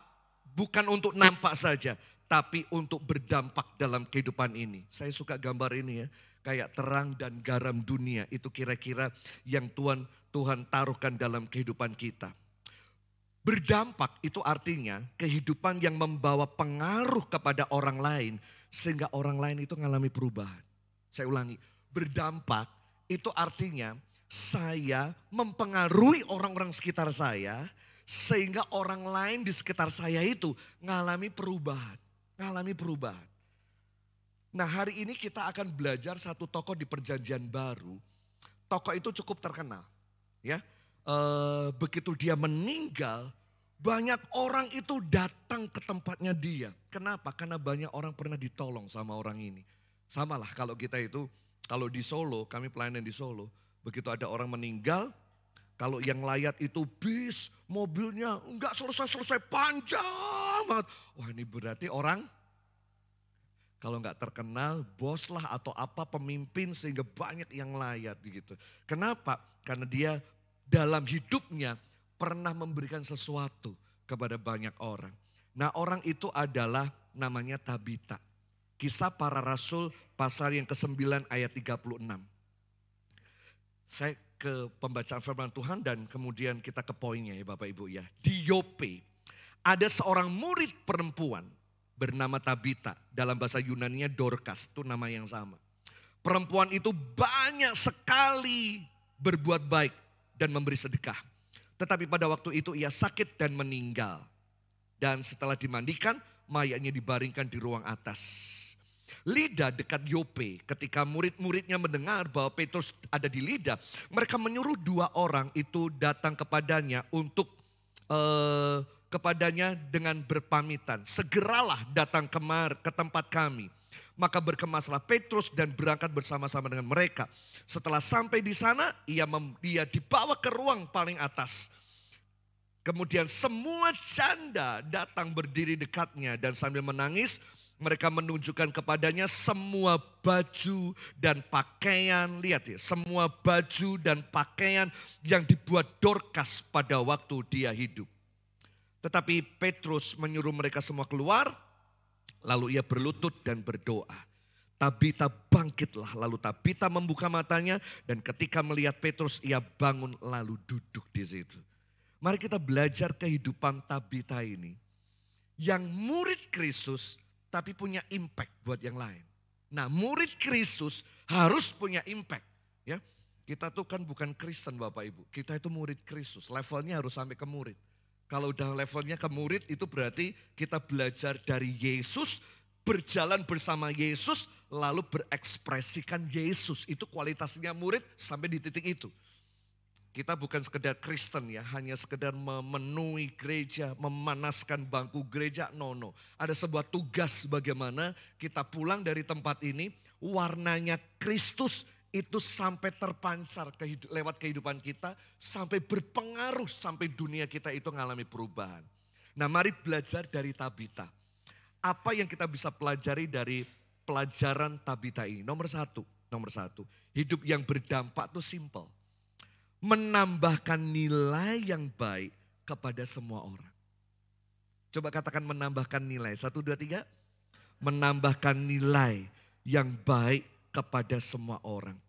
bukan untuk nampak saja, tapi untuk berdampak dalam kehidupan ini. Saya suka gambar ini ya, kayak terang dan garam dunia. Itu kira-kira yang Tuhan taruhkan dalam kehidupan kita. Berdampak itu artinya kehidupan yang membawa pengaruh kepada orang lain, sehingga orang lain itu mengalami perubahan. Saya ulangi, berdampak itu artinya saya mempengaruhi orang-orang sekitar saya, sehingga orang lain di sekitar saya itu mengalami perubahan. Nah hari ini kita akan belajar satu tokoh di perjanjian baru. Tokoh itu cukup terkenal. Ya, begitu dia meninggal, banyak orang itu datang ke tempatnya dia. Kenapa? Karena banyak orang pernah ditolong sama orang ini. Samalah kalau kita itu, kalau di Solo, kami pelayanan di Solo. Begitu ada orang meninggal, kalau yang layat itu bis, mobilnya enggak selesai panjang banget. Wah ini berarti orang, kalau enggak terkenal, bos lah atau apa pemimpin sehingga banyak yang layat gitu. Kenapa? Karena dia dalam hidupnya pernah memberikan sesuatu kepada banyak orang. Nah orang itu adalah namanya Tabita. Kisah Para Rasul pasal yang ke-9 ayat 36. Saya ke pembacaan firman Tuhan dan kemudian kita ke poinnya ya Bapak Ibu ya. Di Yope ada seorang murid perempuan bernama Tabita. Dalam bahasa Yunaninya Dorcas, itu nama yang sama. Perempuan itu banyak sekali berbuat baik dan memberi sedekah. Tetapi pada waktu itu ia sakit dan meninggal. Dan setelah dimandikan, mayatnya dibaringkan di ruang atas. Lida dekat Yope, ketika murid-muridnya mendengar bahwa Petrus ada di Lida, mereka menyuruh 2 orang itu datang kepadanya untuk kepadanya dengan berpamitan. Segeralah datang ke tempat kami. Maka berkemaslah Petrus dan berangkat bersama-sama dengan mereka. Setelah sampai di sana, dia dibawa ke ruang paling atas. Kemudian semua janda datang berdiri dekatnya dan sambil menangis, mereka menunjukkan kepadanya semua baju dan pakaian. Lihat ya, semua baju dan pakaian yang dibuat Dorcas pada waktu dia hidup. Tetapi Petrus menyuruh mereka semua keluar. Lalu ia berlutut dan berdoa. Tabita bangkitlah, lalu Tabita membuka matanya dan ketika melihat Petrus ia bangun lalu duduk di situ. Mari kita belajar kehidupan Tabita ini. Yang murid Kristus tapi punya impact buat yang lain. Nah murid Kristus harus punya impact. Ya, kita tuh kan bukan Kristen Bapak Ibu, kita itu murid Kristus, levelnya harus sampai ke murid. Kalau udah levelnya ke murid itu berarti kita belajar dari Yesus, berjalan bersama Yesus, lalu berekspresikan Yesus. Itu kualitasnya murid sampai di titik itu. Kita bukan sekedar Kristen ya, hanya sekedar memenuhi gereja, memanaskan bangku gereja, no. Ada sebuah tugas bagaimana kita pulang dari tempat ini, warnanya Kristus itu sampai terpancar lewat kehidupan kita, sampai berpengaruh, sampai dunia kita itu mengalami perubahan. Nah mari belajar dari Tabita. Apa yang kita bisa pelajari dari pelajaran Tabita ini? Nomor satu, hidup yang berdampak itu simple. menambahkan nilai yang baik kepada semua orang. Coba katakan menambahkan nilai. 1, 2, 3. Menambahkan nilai yang baik kepada semua orang.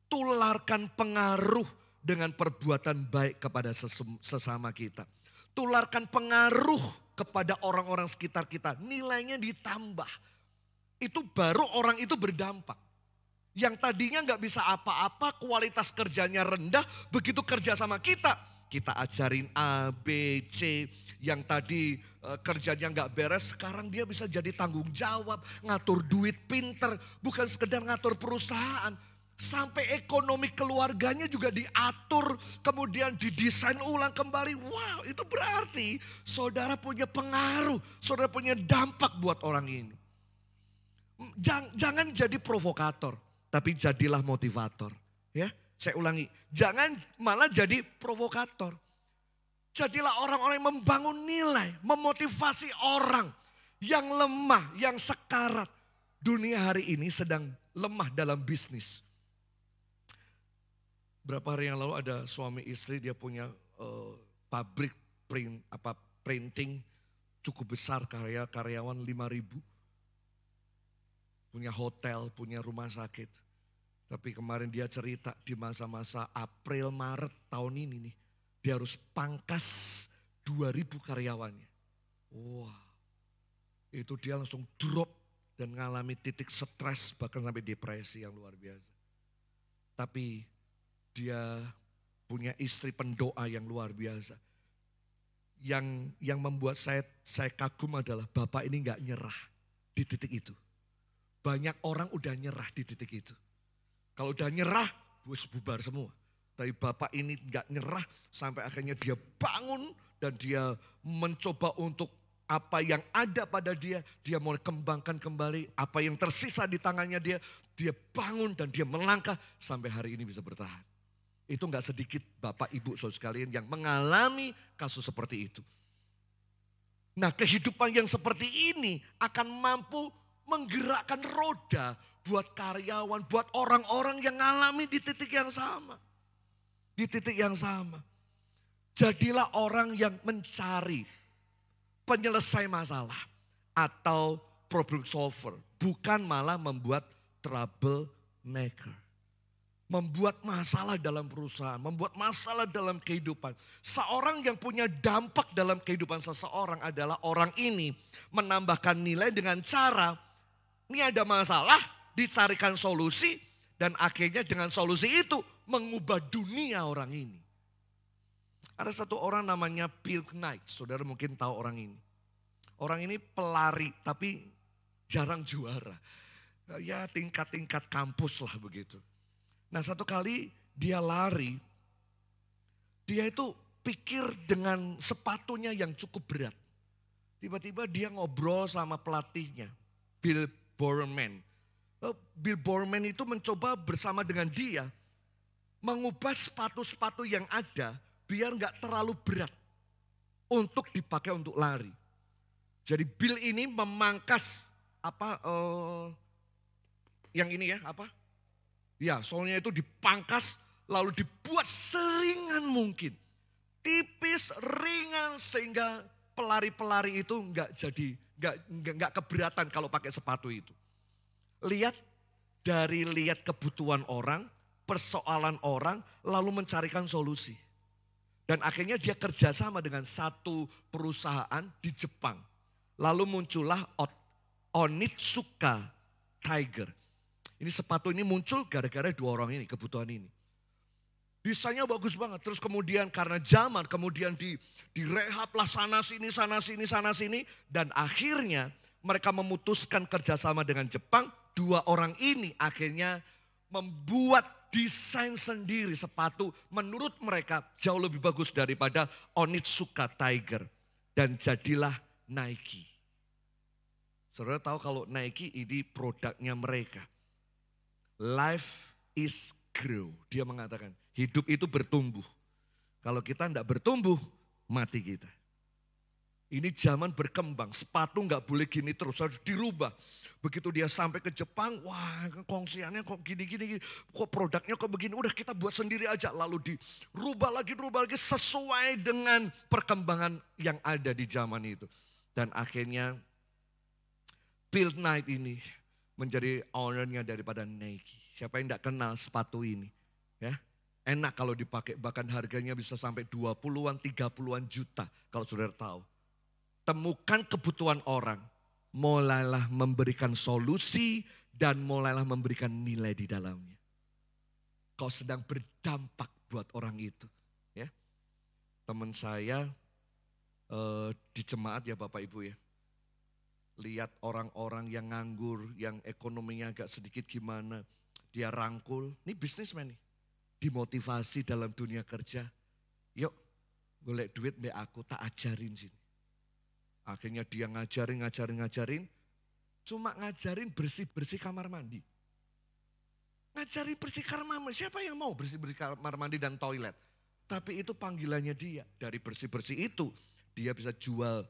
Tularkan pengaruh dengan perbuatan baik kepada sesama kita. Tularkan pengaruh kepada orang-orang sekitar kita. Nilainya ditambah. Itu baru orang itu berdampak. Yang tadinya gak bisa apa-apa, kualitas kerjanya rendah, begitu kerja sama kita. Kita ajarin A, B, C, yang tadi kerjanya gak beres, sekarang dia bisa jadi tanggung jawab, ngatur duit pinter, bukan sekedar ngatur perusahaan. Sampai ekonomi keluarganya juga diatur, kemudian didesain ulang kembali. Wow, itu berarti saudara punya pengaruh, saudara punya dampak buat orang ini. Jangan jadi provokator. Tapi jadilah motivator. Ya, saya ulangi, jangan malah jadi provokator. Jadilah orang-orang yang membangun nilai, memotivasi orang yang lemah, yang sekarat. Dunia hari ini sedang lemah dalam bisnis. Berapa hari yang lalu ada suami istri, dia punya pabrik printing cukup besar, karyawan 5.000. Punya hotel, punya rumah sakit. Tapi kemarin dia cerita di masa-masa April, Maret tahun ini nih. Dia harus pangkas 2.000 karyawannya. Wah, itu dia langsung drop dan mengalami titik stres bahkan sampai depresi yang luar biasa. Tapi dia punya istri pendoa yang luar biasa. Yang membuat saya kagum adalah bapak ini gak nyerah di titik itu. Banyak orang udah nyerah di titik itu. Kalau udah nyerah, bubar semua. Tapi bapak ini gak nyerah sampai akhirnya dia bangun dan dia mencoba untuk apa yang ada pada dia mulai kembangkan kembali. Apa yang tersisa di tangannya dia bangun dan dia melangkah sampai hari ini bisa bertahan. Itu gak sedikit bapak ibu saudara sekalian yang mengalami kasus seperti itu. Nah, kehidupan yang seperti ini akan mampu menggerakkan roda buat karyawan, buat orang-orang yang ngalami di titik yang sama. Di titik yang sama. Jadilah orang yang mencari penyelesai masalah atau problem solver. Bukan malah membuat trouble maker. Membuat masalah dalam perusahaan, membuat masalah dalam kehidupan. Seorang yang punya dampak dalam kehidupan seseorang adalah orang ini menambahkan nilai dengan cara, ini ada masalah, dicarikan solusi, dan akhirnya dengan solusi itu mengubah dunia orang ini. Ada satu orang namanya Phil Knight, saudara mungkin tahu orang ini. Orang ini pelari tapi jarang juara. Ya tingkat-tingkat kampus lah begitu. Nah satu kali dia lari, dia itu pikir dengan sepatunya yang cukup berat. Tiba-tiba dia ngobrol sama pelatihnya, Bill Bowerman. Bill Bowerman itu mencoba bersama dengan dia mengubah sepatu-sepatu yang ada biar nggak terlalu berat untuk dipakai untuk lari. Jadi Bill ini memangkas yang ini ya apa? Ya, soalnya itu dipangkas lalu dibuat seringan mungkin. Tipis, ringan sehingga pelari-pelari itu nggak keberatan kalau pakai sepatu itu. Lihat kebutuhan orang, persoalan orang, lalu mencarikan solusi. Dan akhirnya dia kerjasama dengan satu perusahaan di Jepang. Lalu muncullah Onitsuka Tiger. Ini sepatu ini muncul gara-gara dua orang ini, kebutuhan ini. Desainnya bagus banget. Terus kemudian karena zaman, kemudian direhab lah sana sini. Dan akhirnya mereka memutuskan kerjasama dengan Jepang. Dua orang ini akhirnya membuat desain sendiri sepatu menurut mereka jauh lebih bagus daripada Onitsuka Tiger. Dan jadilah Nike. Saudara tahu kalau Nike ini produknya mereka. Life is grow. Dia mengatakan hidup itu bertumbuh. Kalau kita tidak bertumbuh, mati kita. Ini zaman berkembang, sepatu nggak boleh gini terus, harus dirubah. Begitu dia sampai ke Jepang, wah kongsiannya kok gini-gini, kok produknya kok begini, udah kita buat sendiri aja. Lalu dirubah lagi sesuai dengan perkembangan yang ada di zaman itu. Dan akhirnya Phil Knight ini menjadi ownernya daripada Nike. Siapa yang tidak kenal sepatu ini? Ya, enak kalau dipakai, bahkan harganya bisa sampai 20-an, 30-an juta kalau saudara tahu. Temukan kebutuhan orang, mulailah memberikan solusi dan mulailah memberikan nilai di dalamnya. Kau sedang berdampak buat orang itu. Ya, teman saya di jemaat ya Bapak Ibu ya. Lihat orang-orang yang nganggur, yang ekonominya agak sedikit gimana. Dia rangkul, ini bisnismen nih. Dimotivasi dalam dunia kerja. Yuk golek duit mbak aku, tak ajarin sini. Akhirnya dia ngajarin. Cuma ngajarin bersih-bersih kamar mandi. Ngajarin bersih kamar mandi, siapa yang mau bersih-bersih kamar mandi dan toilet? Tapi itu panggilannya dia. Dari bersih-bersih itu, dia bisa jual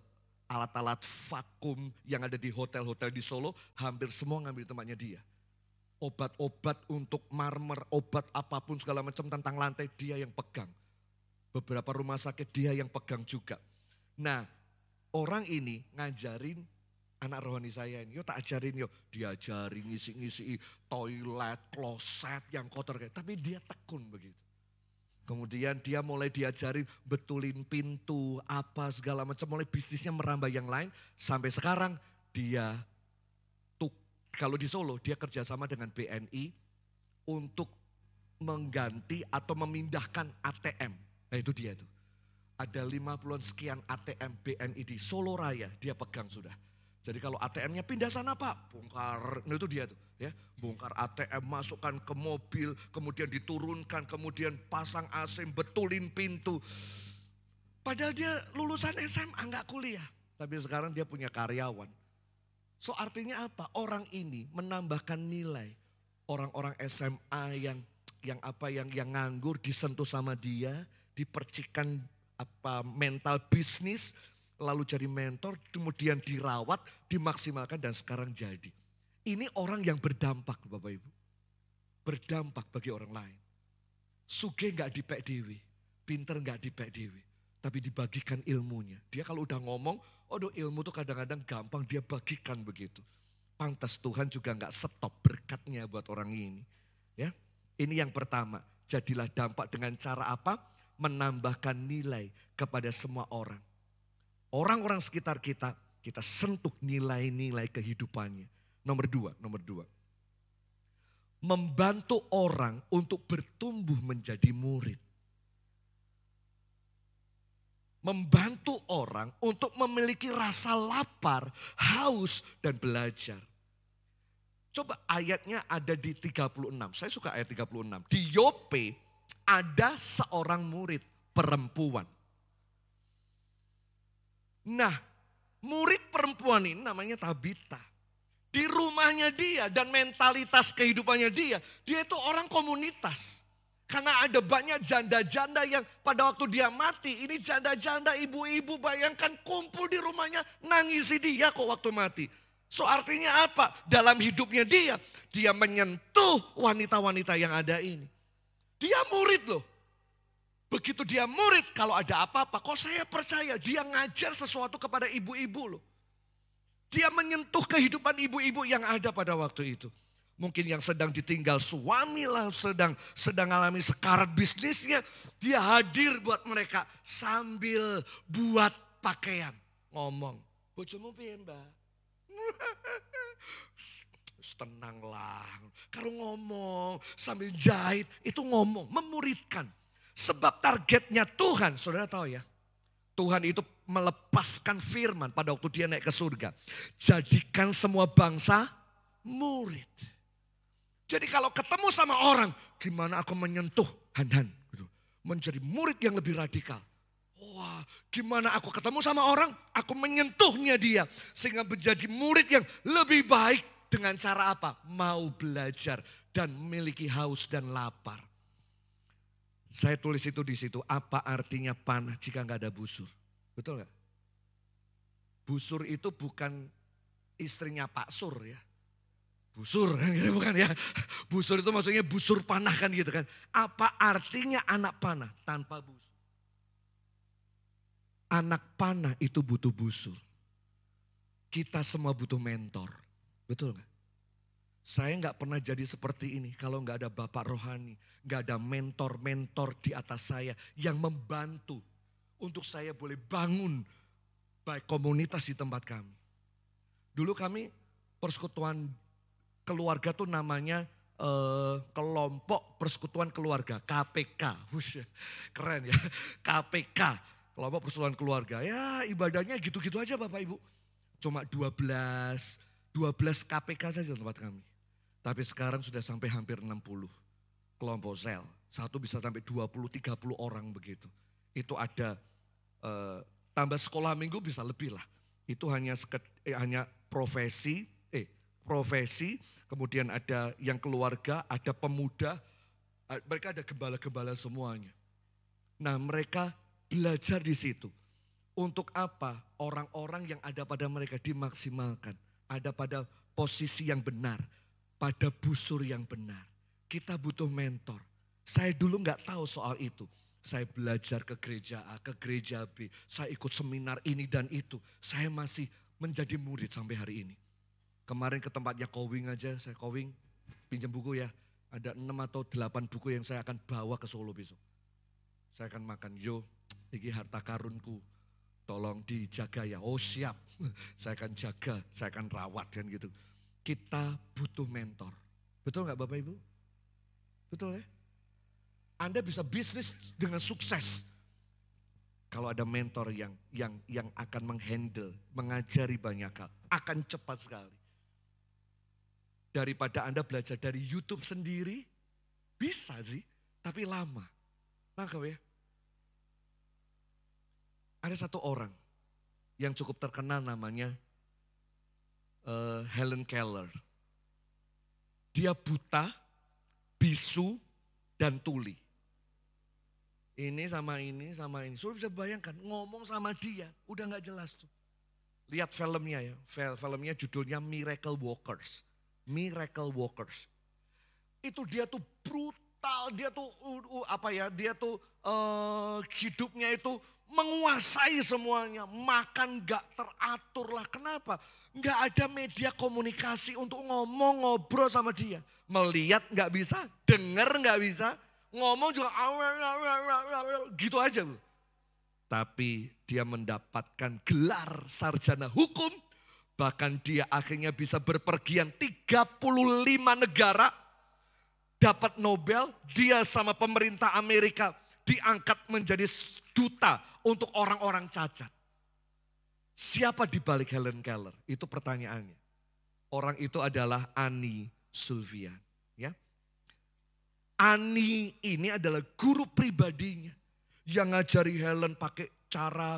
alat-alat vakum yang ada di hotel-hotel di Solo, hampir semua ngambil tempatnya dia. Obat-obat untuk marmer, obat apapun segala macam tentang lantai, dia yang pegang. Beberapa rumah sakit dia yang pegang juga. Nah, orang ini ngajarin anak rohani saya ini, tak ajarin diajarin ngisi-ngisi toilet, kloset yang kotor. Tapi dia tekun begitu. Kemudian dia mulai diajarin betulin pintu, apa segala macam, mulai bisnisnya merambah yang lain. Sampai sekarang dia, kalau di Solo dia kerjasama dengan BNI untuk mengganti atau memindahkan ATM. Nah itu dia itu. Ada 50-an sekian ATM BNI di Solo Raya, dia pegang sudah. Jadi kalau ATM-nya pindah sana Pak, bongkar, nah itu dia tuh ya. Bongkar ATM, masukkan ke mobil, kemudian diturunkan, kemudian pasang AC, betulin pintu. Padahal dia lulusan SMA, enggak kuliah. Tapi sekarang dia punya karyawan. So artinya apa? Orang ini menambahkan nilai. Orang-orang SMA yang nganggur disentuh sama dia, dipercikan mental bisnis, lalu jadi mentor, kemudian dirawat, dimaksimalkan dan sekarang jadi. Ini orang yang berdampak Bapak Ibu. Berdampak bagi orang lain. Sugih gak dipek dewe, pinter gak dipek dewe, tapi dibagikan ilmunya. Dia kalau udah ngomong, ilmu tuh kadang-kadang gampang dia bagikan begitu. Pantas Tuhan juga gak stop berkatnya buat orang ini. Ya, ini yang pertama, jadilah dampak dengan cara apa? Menambahkan nilai kepada semua orang. Orang-orang sekitar kita, kita sentuh nilai-nilai kehidupannya. Nomor dua. Membantu orang untuk bertumbuh menjadi murid. Membantu orang untuk memiliki rasa lapar, haus, dan belajar. Coba ayatnya ada di 36, saya suka ayat 36. Di Yope ada seorang murid perempuan. Nah, murid perempuan ini namanya Tabita. Di rumahnya dia dan mentalitas kehidupannya dia itu orang komunitas. Karena ada banyak janda-janda yang pada waktu dia mati, ini janda-janda ibu-ibu bayangkan kumpul di rumahnya nangisi dia kok waktu mati. So artinya apa? Dalam hidupnya dia menyentuh wanita-wanita yang ada ini. Dia murid loh. Begitu dia murid, kalau ada apa-apa, kok saya percaya dia ngajar sesuatu kepada ibu-ibu loh. Dia menyentuh kehidupan ibu-ibu yang ada pada waktu itu. Mungkin yang sedang ditinggal suami lah, sedang alami sekarat bisnisnya. Dia hadir buat mereka sambil buat pakaian. Ngomong, bojomu piye mbak? Tenanglah. Kalau ngomong sambil jahit itu ngomong, memuridkan. Sebab targetnya Tuhan, saudara tahu ya. Tuhan itu melepaskan firman pada waktu dia naik ke surga. Jadikan semua bangsa murid. Jadi kalau ketemu sama orang, gimana aku menyentuh Han-Han. Gitu. Menjadi murid yang lebih radikal. Wah, gimana aku ketemu sama orang, aku menyentuhnya dia. Sehingga menjadi murid yang lebih baik. Dengan cara apa? Mau belajar dan memiliki haus dan lapar. Saya tulis itu di situ. Apa artinya panah jika nggak ada busur? Betul nggak? Busur itu bukan istrinya Pak Sur ya. Busur kan gitu, bukan ya. Busur itu maksudnya busur panah kan gitu kan. Apa artinya anak panah tanpa busur? Anak panah itu butuh busur. Kita semua butuh mentor. Betul gak? Saya gak pernah jadi seperti ini kalau gak ada bapak rohani. Gak ada mentor-mentor di atas saya yang membantu untuk saya boleh bangun baik komunitas di tempat kami. Dulu kami persekutuan keluarga tuh namanya kelompok persekutuan keluarga, KPK. Keren ya, KPK, kelompok persekutuan keluarga. Ya ibadahnya gitu-gitu aja Bapak Ibu. Cuma 12 KPK saja tempat kami. Tapi sekarang sudah sampai hampir 60 kelompok sel. Satu bisa sampai 20-30 orang begitu. Itu ada tambah sekolah minggu bisa lebih lah. Itu hanya profesi, kemudian ada yang keluarga, ada pemuda, mereka ada gembala-gembala semuanya. Nah mereka belajar di situ. Untuk apa? Orang-orang yang ada pada mereka dimaksimalkan. Ada pada posisi yang benar, pada busur yang benar. Kita butuh mentor. Saya dulu gak tahu soal itu. Saya belajar ke gereja A, ke gereja B. Saya ikut seminar ini dan itu. Saya masih menjadi murid sampai hari ini. Kemarin ke tempatnya Kowing aja, saya Kowing pinjam buku ya. Ada 6 atau 8 buku yang saya akan bawa ke Solo besok. Saya akan makan, ini harta karunku, tolong dijaga ya. Oh siap, saya akan jaga, saya akan rawat kan gitu. Kita butuh mentor. Betul gak Bapak Ibu? Betul ya? Anda bisa bisnis dengan sukses. Kalau ada mentor yang akan menghandle, mengajari banyak hal, akan cepat sekali. Daripada Anda belajar dari YouTube sendiri, bisa sih, tapi lama. Nangkep ya? Ada satu orang yang cukup terkenal namanya Helen Keller. Dia buta, bisu, dan tuli. Ini sama ini, sama ini. Sudah bisa bayangkan, ngomong sama dia, udah gak jelas tuh. Lihat filmnya ya, filmnya judulnya Miracle Workers. Miracle Workers. Itu dia tuh brutal, dia tuh hidupnya itu menguasai semuanya. Makan gak teratur lah, kenapa? Gak ada media komunikasi untuk ngobrol sama dia. Melihat gak bisa, dengar gak bisa, ngomong juga gitu aja. Tapi dia mendapatkan gelar sarjana hukum. Bahkan dia akhirnya bisa berpergian 35 negara. Dapat Nobel, dia sama pemerintah Amerika diangkat menjadi duta untuk orang-orang cacat. Siapa di balik Helen Keller? Itu pertanyaannya. Orang itu adalah Annie Sullivan. Ya. Annie ini adalah guru pribadinya. Yang ngajari Helen pakai cara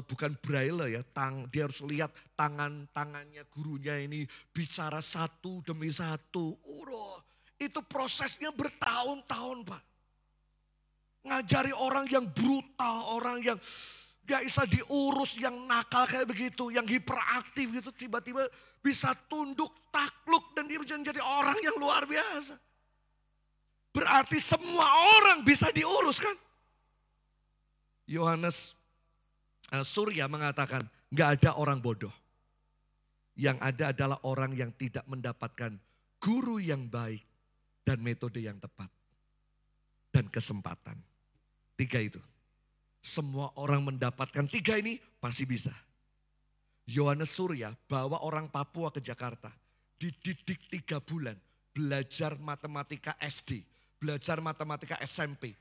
bukan braille ya, dia harus lihat tangannya gurunya ini bicara satu demi satu. Itu prosesnya bertahun-tahun Pak. Ngajari orang yang brutal, orang yang gak bisa diurus, yang nakal kayak begitu, yang hiperaktif gitu, tiba-tiba bisa tunduk, takluk, dan dia menjadi orang yang luar biasa. Berarti semua orang bisa diurus kan? Yohanes Surya mengatakan, gak ada orang bodoh. Yang ada adalah orang yang tidak mendapatkan guru yang baik dan metode yang tepat. Dan kesempatan. 3 itu. Semua orang mendapatkan 3 ini pasti bisa. Yohanes Surya bawa orang Papua ke Jakarta. Dididik 3 bulan. Belajar matematika SD. Belajar matematika SMP.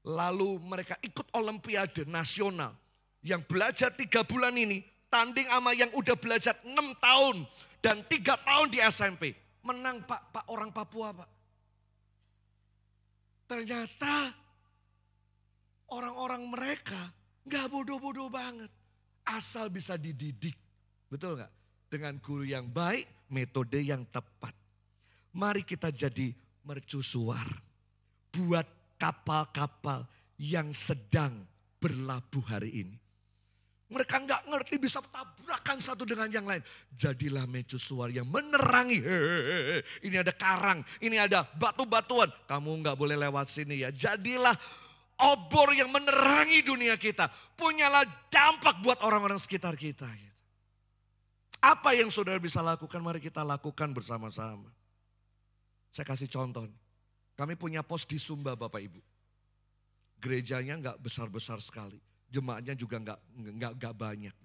Lalu mereka ikut Olimpiade Nasional. Yang belajar 3 bulan ini tanding sama yang udah belajar 6 tahun dan 3 tahun di SMP. Menang Pak orang Papua Pak. Ternyata orang-orang mereka gak bodoh-bodoh banget. Asal bisa dididik. Betul gak? Dengan guru yang baik, metode yang tepat. Mari kita jadi mercusuar. Buat kapal-kapal yang sedang berlabuh hari ini. Mereka nggak ngerti bisa tabrakan satu dengan yang lain. Jadilah mercusuar yang menerangi. Ini ada karang, ini ada batu-batuan. Kamu nggak boleh lewat sini ya. Jadilah obor yang menerangi dunia kita. Punyalah dampak buat orang-orang sekitar kita. Apa yang saudara bisa lakukan? Mari kita lakukan bersama-sama. Saya kasih contoh. Kami punya pos di Sumba Bapak Ibu. Gerejanya nggak besar-besar sekali. Jemaatnya juga nggak banyak.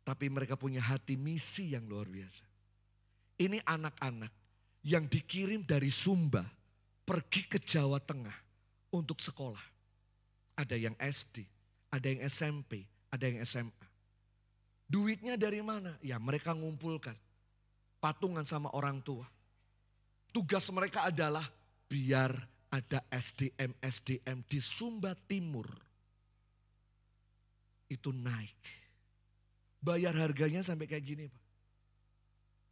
Tapi mereka punya hati misi yang luar biasa. Ini anak-anak yang dikirim dari Sumba pergi ke Jawa Tengah untuk sekolah. Ada yang SD, ada yang SMP, ada yang SMA. Duitnya dari mana? Ya mereka ngumpulkan. Patungan sama orang tua. Tugas mereka adalah biar ada SDM di Sumba Timur. Itu naik. Bayar harganya sampai kayak gini Pak.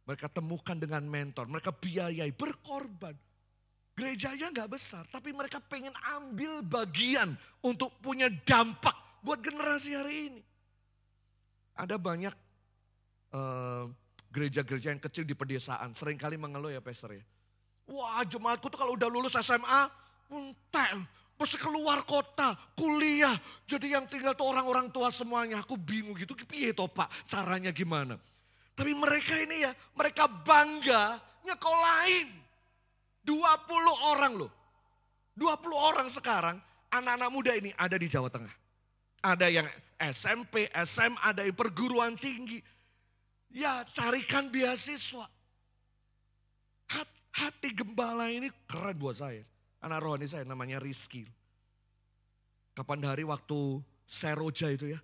Mereka temukan dengan mentor, mereka biayai, berkorban. Gerejanya gak besar, tapi mereka pengen ambil bagian untuk punya dampak buat generasi hari ini. Ada banyak gereja-gereja yang kecil di pedesaan, seringkali mengeluh ya Pastor ya. Wah jemaatku tuh kalau udah lulus SMA, mesti keluar kota, kuliah. Jadi yang tinggal tuh orang-orang tua semuanya. Aku bingung gitu, piye toh Pak, caranya gimana? Tapi mereka ini ya, mereka bangga nyekolahin 20 orang loh. 20 orang sekarang, anak-anak muda ini ada di Jawa Tengah. Ada yang SMP, SMA, ada yang perguruan tinggi. Ya carikan beasiswa. Hati gembala ini keren buat saya. Anak rohani saya namanya Rizky. Kapan hari waktu Seroja itu ya,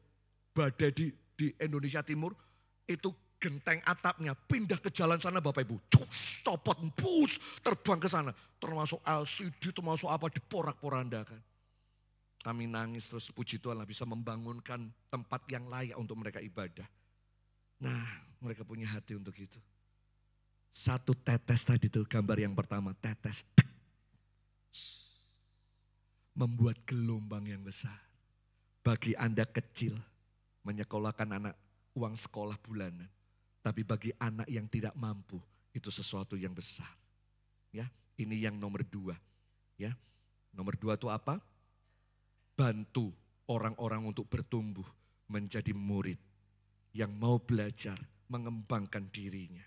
badai di Indonesia Timur, itu genteng atapnya pindah ke jalan sana Bapak Ibu. Cus, copot, bus, terbang ke sana. Termasuk LCD, termasuk apa diporak-porandakan. Kami nangis terus puji Tuhan lah bisa membangunkan tempat yang layak untuk mereka ibadah. Nah mereka punya hati untuk itu. Satu tetes tadi tuh gambar yang pertama, tetes. Membuat gelombang yang besar. Bagi Anda kecil, menyekolahkan anak uang sekolah bulanan. Tapi bagi anak yang tidak mampu, itu sesuatu yang besar. Ya, ini yang nomor 2. Ya, nomor 2 itu apa? Bantu orang-orang untuk bertumbuh menjadi murid yang mau belajar mengembangkan dirinya.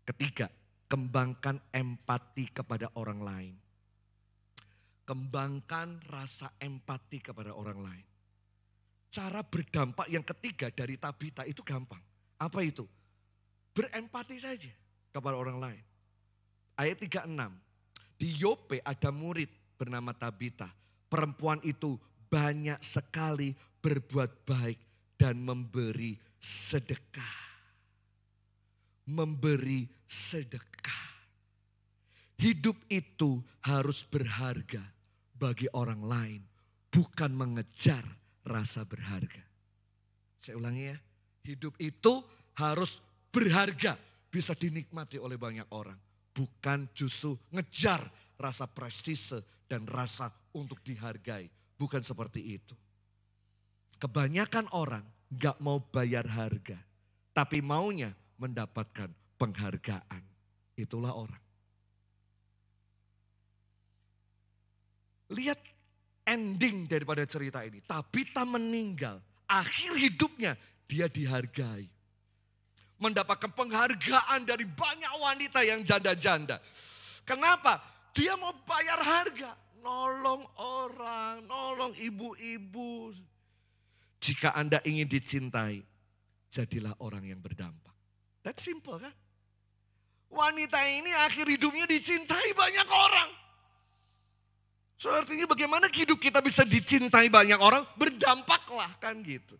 Ketiga, kembangkan empati kepada orang lain. Kembangkan rasa empati kepada orang lain. Cara berdampak yang ketiga dari Tabita itu gampang. Apa itu? Berempati saja kepada orang lain. Ayat 36, di Yope ada murid bernama Tabita. Perempuan itu banyak sekali berbuat baik dan memberi sedekah. Memberi sedekah. Hidup itu harus berharga bagi orang lain, bukan mengejar rasa berharga. Saya ulangi ya, hidup itu harus berharga, bisa dinikmati oleh banyak orang, bukan justru ngejar rasa prestise dan rasa untuk dihargai, bukan seperti itu. Kebanyakan orang gak mau bayar harga, tapi maunya mendapatkan penghargaan. Itulah orang. Lihat ending daripada cerita ini. Tabita meninggal. Akhir hidupnya dia dihargai. Mendapatkan penghargaan dari banyak wanita yang janda-janda. Kenapa? Dia mau bayar harga. Nolong orang, nolong ibu-ibu. Jika Anda ingin dicintai, jadilah orang yang berdampak. That's simple kan? Wanita ini akhir hidupnya dicintai banyak orang. So artinya bagaimana hidup kita bisa dicintai banyak orang, berdampaklah kan gitu.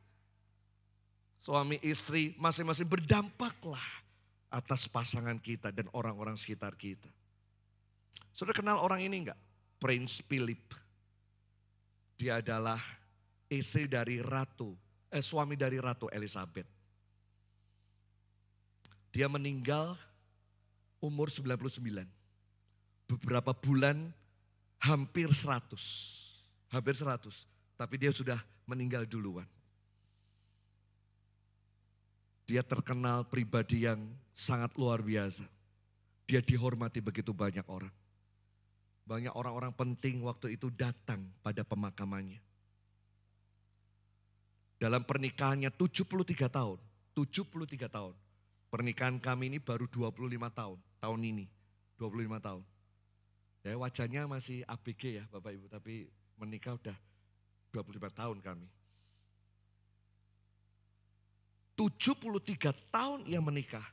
Suami istri masing-masing berdampaklah atas pasangan kita dan orang-orang sekitar kita. Saudara kenal orang ini enggak? Prince Philip. Dia adalah istri dari suami dari Ratu Elizabeth. Dia meninggal umur 99. Beberapa bulan hampir 100. Hampir 100. Tapi dia sudah meninggal duluan. Dia terkenal pribadi yang sangat luar biasa. Dia dihormati begitu banyak orang. Banyak orang-orang penting waktu itu datang pada pemakamannya. Dalam pernikahannya 73 tahun. 73 tahun. Pernikahan kami ini baru 25 tahun. Tahun ini 25 tahun. Ya wajahnya masih ABG ya Bapak Ibu. Tapi menikah udah 25 tahun kami. 73 tahun ia menikah.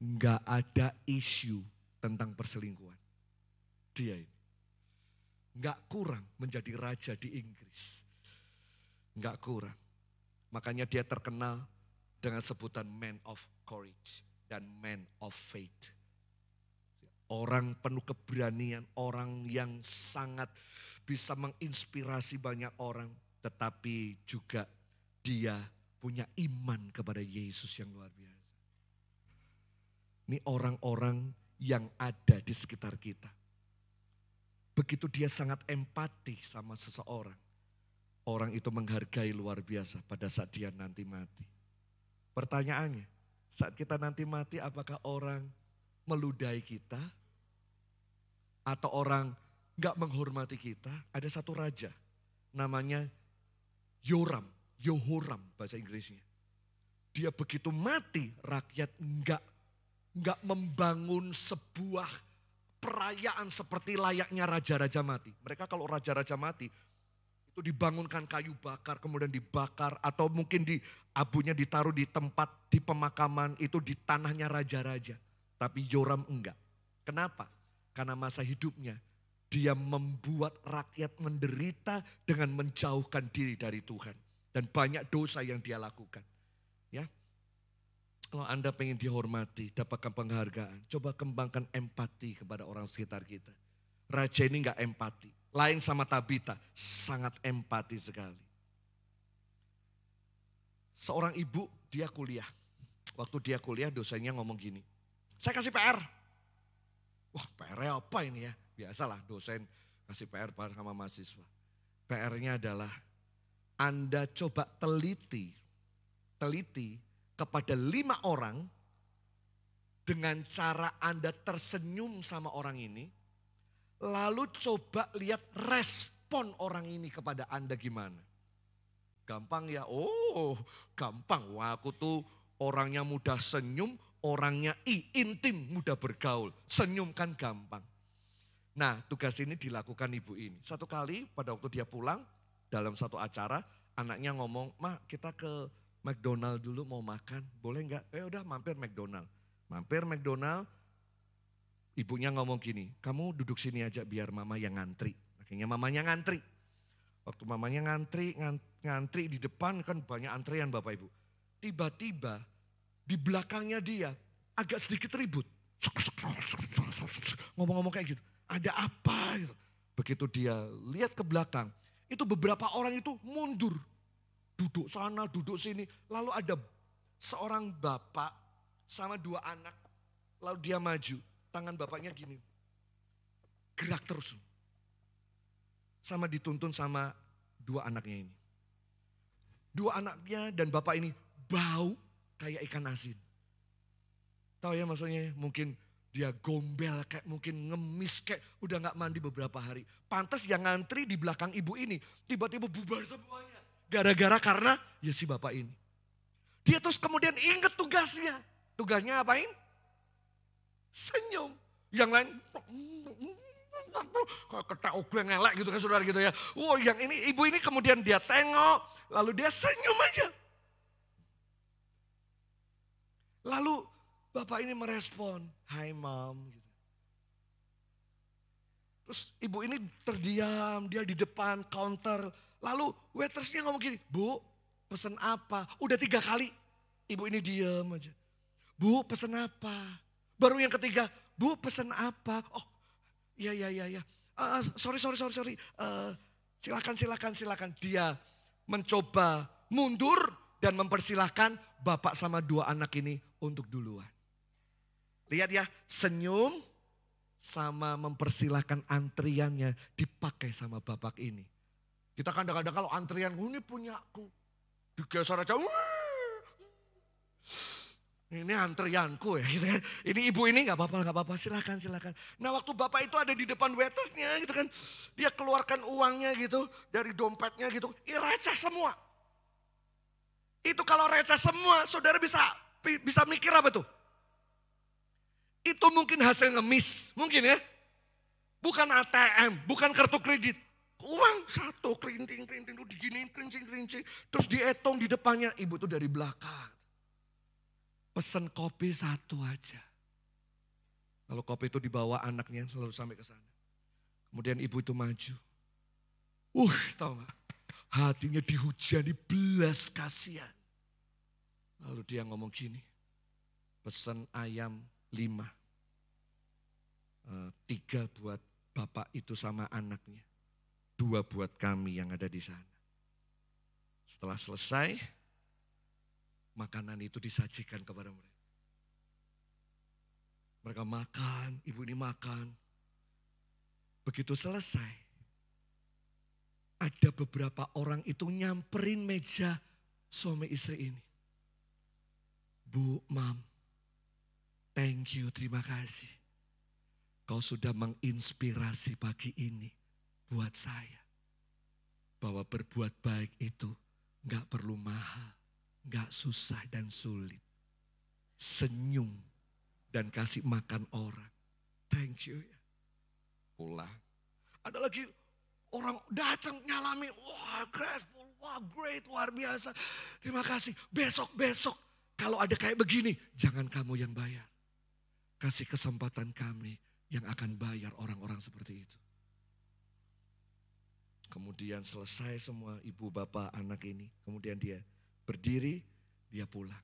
Enggak ada isu tentang perselingkuhan. Dia ini. Enggak kurang menjadi raja di Inggris. Enggak kurang. Makanya dia terkenal dengan sebutan man of courage dan man of faith. Orang penuh keberanian, orang yang sangat bisa menginspirasi banyak orang. Tetapi juga dia punya iman kepada Yesus yang luar biasa. Ini orang-orang yang ada di sekitar kita. Begitu dia sangat empati sama seseorang. Orang itu menghargai luar biasa pada saat dia nanti mati. Pertanyaannya, saat kita nanti mati apakah orang meludahi kita? Atau orang gak menghormati kita? Ada satu raja namanya Yehoram bahasa Inggrisnya. Dia begitu mati rakyat enggak membangun sebuah perayaan seperti layaknya raja-raja mati. Mereka kalau raja-raja mati itu dibangunkan kayu bakar kemudian dibakar atau mungkin abunya ditaruh di tempat di pemakaman itu di tanahnya raja-raja. Tapi Yoram enggak. Kenapa? Karena masa hidupnya dia membuat rakyat menderita dengan menjauhkan diri dari Tuhan. Dan banyak dosa yang dia lakukan. Ya, kalau Anda pengen dihormati, dapatkan penghargaan, coba kembangkan empati kepada orang sekitar kita. Raja ini enggak empati. Lain sama Tabita, sangat empati sekali. Seorang ibu, dia kuliah. Waktu dia kuliah dosennya ngomong gini, saya kasih PR. Wah PR-nya apa ini ya? Biasalah dosen kasih PR sama mahasiswa. PR-nya adalah Anda coba teliti kepada 5 orang dengan cara Anda tersenyum sama orang ini. Lalu coba lihat respon orang ini kepada Anda gimana. Gampang ya? Oh gampang. Wah aku tuh orangnya mudah senyum, orangnya intim, mudah bergaul. Senyum kan gampang. Nah tugas ini dilakukan ibu ini. Satu kali pada waktu dia pulang dalam satu acara, anaknya ngomong, "Ma kita ke McDonald dulu mau makan, boleh enggak?" Udah mampir McDonald. Mampir McDonald. Ibunya ngomong gini, kamu duduk sini aja biar mama yang ngantri. Akhirnya mamanya ngantri. Waktu mamanya ngantri di depan kan banyak antrian Bapak Ibu. Tiba-tiba di belakangnya dia agak sedikit ribut. Ngomong-ngomong kayak gitu, ada apa? Begitu dia lihat ke belakang, itu beberapa orang itu mundur. Duduk sana, duduk sini. Lalu ada seorang bapak sama 2 anak. Lalu dia maju. Tangan bapaknya gini, gerak terus. Sama dituntun sama 2 anaknya ini. 2 anaknya dan bapak ini bau kayak ikan asin. Tahu ya maksudnya mungkin dia gombel kayak mungkin ngemis kayak udah gak mandi beberapa hari. Pantas yang ngantri di belakang ibu ini tiba-tiba bubar semuanya. Gara-gara karena ya si bapak ini. Dia terus kemudian ingat tugasnya. Tugasnya apain? Senyum. Yang lain ketak ogleng ngelak gitu kan saudara gitu ya. Wow yang ini ibu ini kemudian dia tengok lalu dia senyum aja. Lalu bapak ini merespon, "Hi mom." Gitu. Terus ibu ini terdiam, dia di depan counter. Lalu waitersnya ngomong gini, "Bu pesen apa?" Udah 3 kali ibu ini diam aja. "Bu pesen apa?" Baru yang ketiga, "Bu pesen apa?" "Oh iya. Sorry. Silakan. Dia mencoba mundur dan mempersilahkan bapak sama 2 anak ini untuk duluan. Lihat ya, senyum sama mempersilahkan antriannya dipakai sama bapak ini. Kita kadang-kadang kalau antrian, ini punya aku. Digeser aja. Ini antrianku ya gitu kan. Ini ibu ini gak apa-apa, silakan. Nah waktu bapak itu ada di depan waitersnya gitu kan. Dia keluarkan uangnya gitu dari dompetnya gitu. Receh semua. Itu kalau receh semua saudara bisa mikir apa tuh? Itu mungkin hasil ngemis, mungkin ya. Bukan ATM, bukan kartu kredit. Uang satu, kerinting, tuh diginiin, kerincing. Terus dietong di depannya, ibu tuh dari belakang. Pesen kopi satu aja. Kalau kopi itu dibawa anaknya selalu sampai ke sana. Kemudian ibu itu maju. Tahu gak? Hatinya dihujani belas kasihan. Lalu dia ngomong gini, pesen ayam 5. 3 buat bapak itu sama anaknya. 2 buat kami yang ada di sana. Setelah selesai, makanan itu disajikan kepada mereka. Mereka makan, ibu ini makan. Begitu selesai, ada beberapa orang itu nyamperin meja suami istri ini. Bu, Mam, thank you, terima kasih. Kau sudah menginspirasi pagi ini buat saya. Bahwa berbuat baik itu gak perlu mahal, gak susah dan sulit. Senyum dan kasih makan orang. Thank you ya. Pulang. Ada lagi orang datang nyalami, wah grateful, wah great, luar biasa. Terima kasih, besok kalau ada kayak begini, jangan kamu yang bayar. Kasih kesempatan kami yang akan bayar orang-orang seperti itu. Kemudian selesai semua ibu, bapak, anak ini. Kemudian dia berdiri, dia pulang.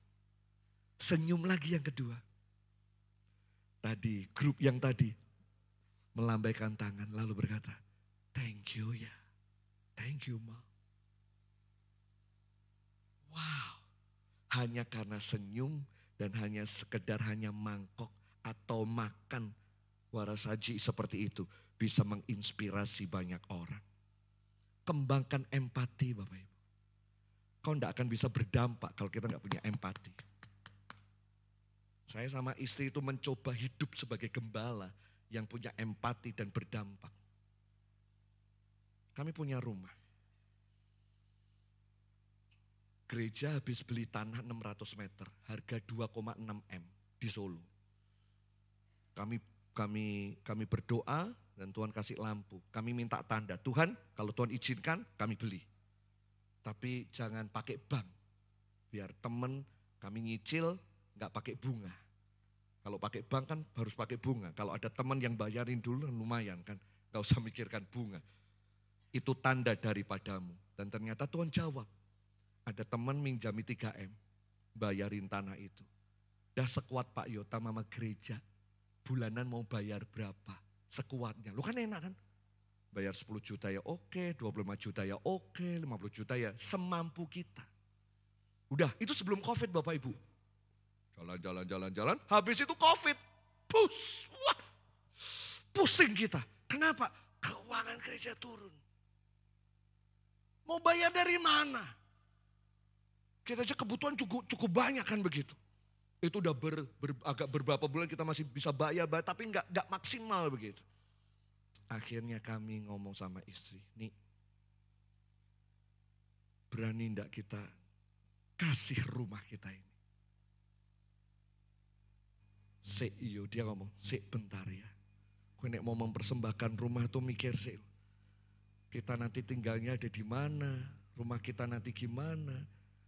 Senyum lagi yang kedua. Tadi, grup yang tadi melambaikan tangan lalu berkata, thank you ya, thank you Ma. Wow, hanya karena senyum dan hanya sekedar hanya mangkok atau makan warasaji seperti itu bisa menginspirasi banyak orang. Kembangkan empati Bapak Ibu. Kau tidak akan bisa berdampak kalau kita nggak punya empati. Saya sama istri itu mencoba hidup sebagai gembala yang punya empati dan berdampak. Kami punya rumah. Gereja habis beli tanah 600 meter, harga 2,6 M di Solo. Kami berdoa dan Tuhan kasih lampu. Kami minta tanda, Tuhan kalau Tuhan izinkan kami beli. Tapi jangan pakai bank. Biar teman kami nyicil nggak pakai bunga. Kalau pakai bank kan harus pakai bunga. Kalau ada teman yang bayarin dulu lumayan kan. Gak usah mikirkan bunga. Itu tanda daripadamu. Dan ternyata Tuhan jawab. Ada teman minjami 3M. Bayarin tanah itu. Dah sekuat Pak Yota mama gereja. Bulanan mau bayar berapa? Sekuatnya. Lu kan enak kan? Bayar 10 juta ya oke, 25 juta ya oke, 50 juta ya semampu kita. Udah itu sebelum COVID Bapak Ibu. Jalan. Habis itu COVID. Wah, pusing kita. Kenapa? Keuangan gereja turun. Mau bayar dari mana? Kita aja kebutuhan cukup banyak kan begitu. Itu udah agak beberapa bulan kita masih bisa bayar tapi nggak maksimal begitu. Akhirnya kami ngomong sama istri, nih berani enggak kita kasih rumah kita ini. Dia ngomong, bentar ya. Kau nek mau mempersembahkan rumah tuh mikir sih. Kita nanti tinggalnya ada di mana, rumah kita nanti gimana.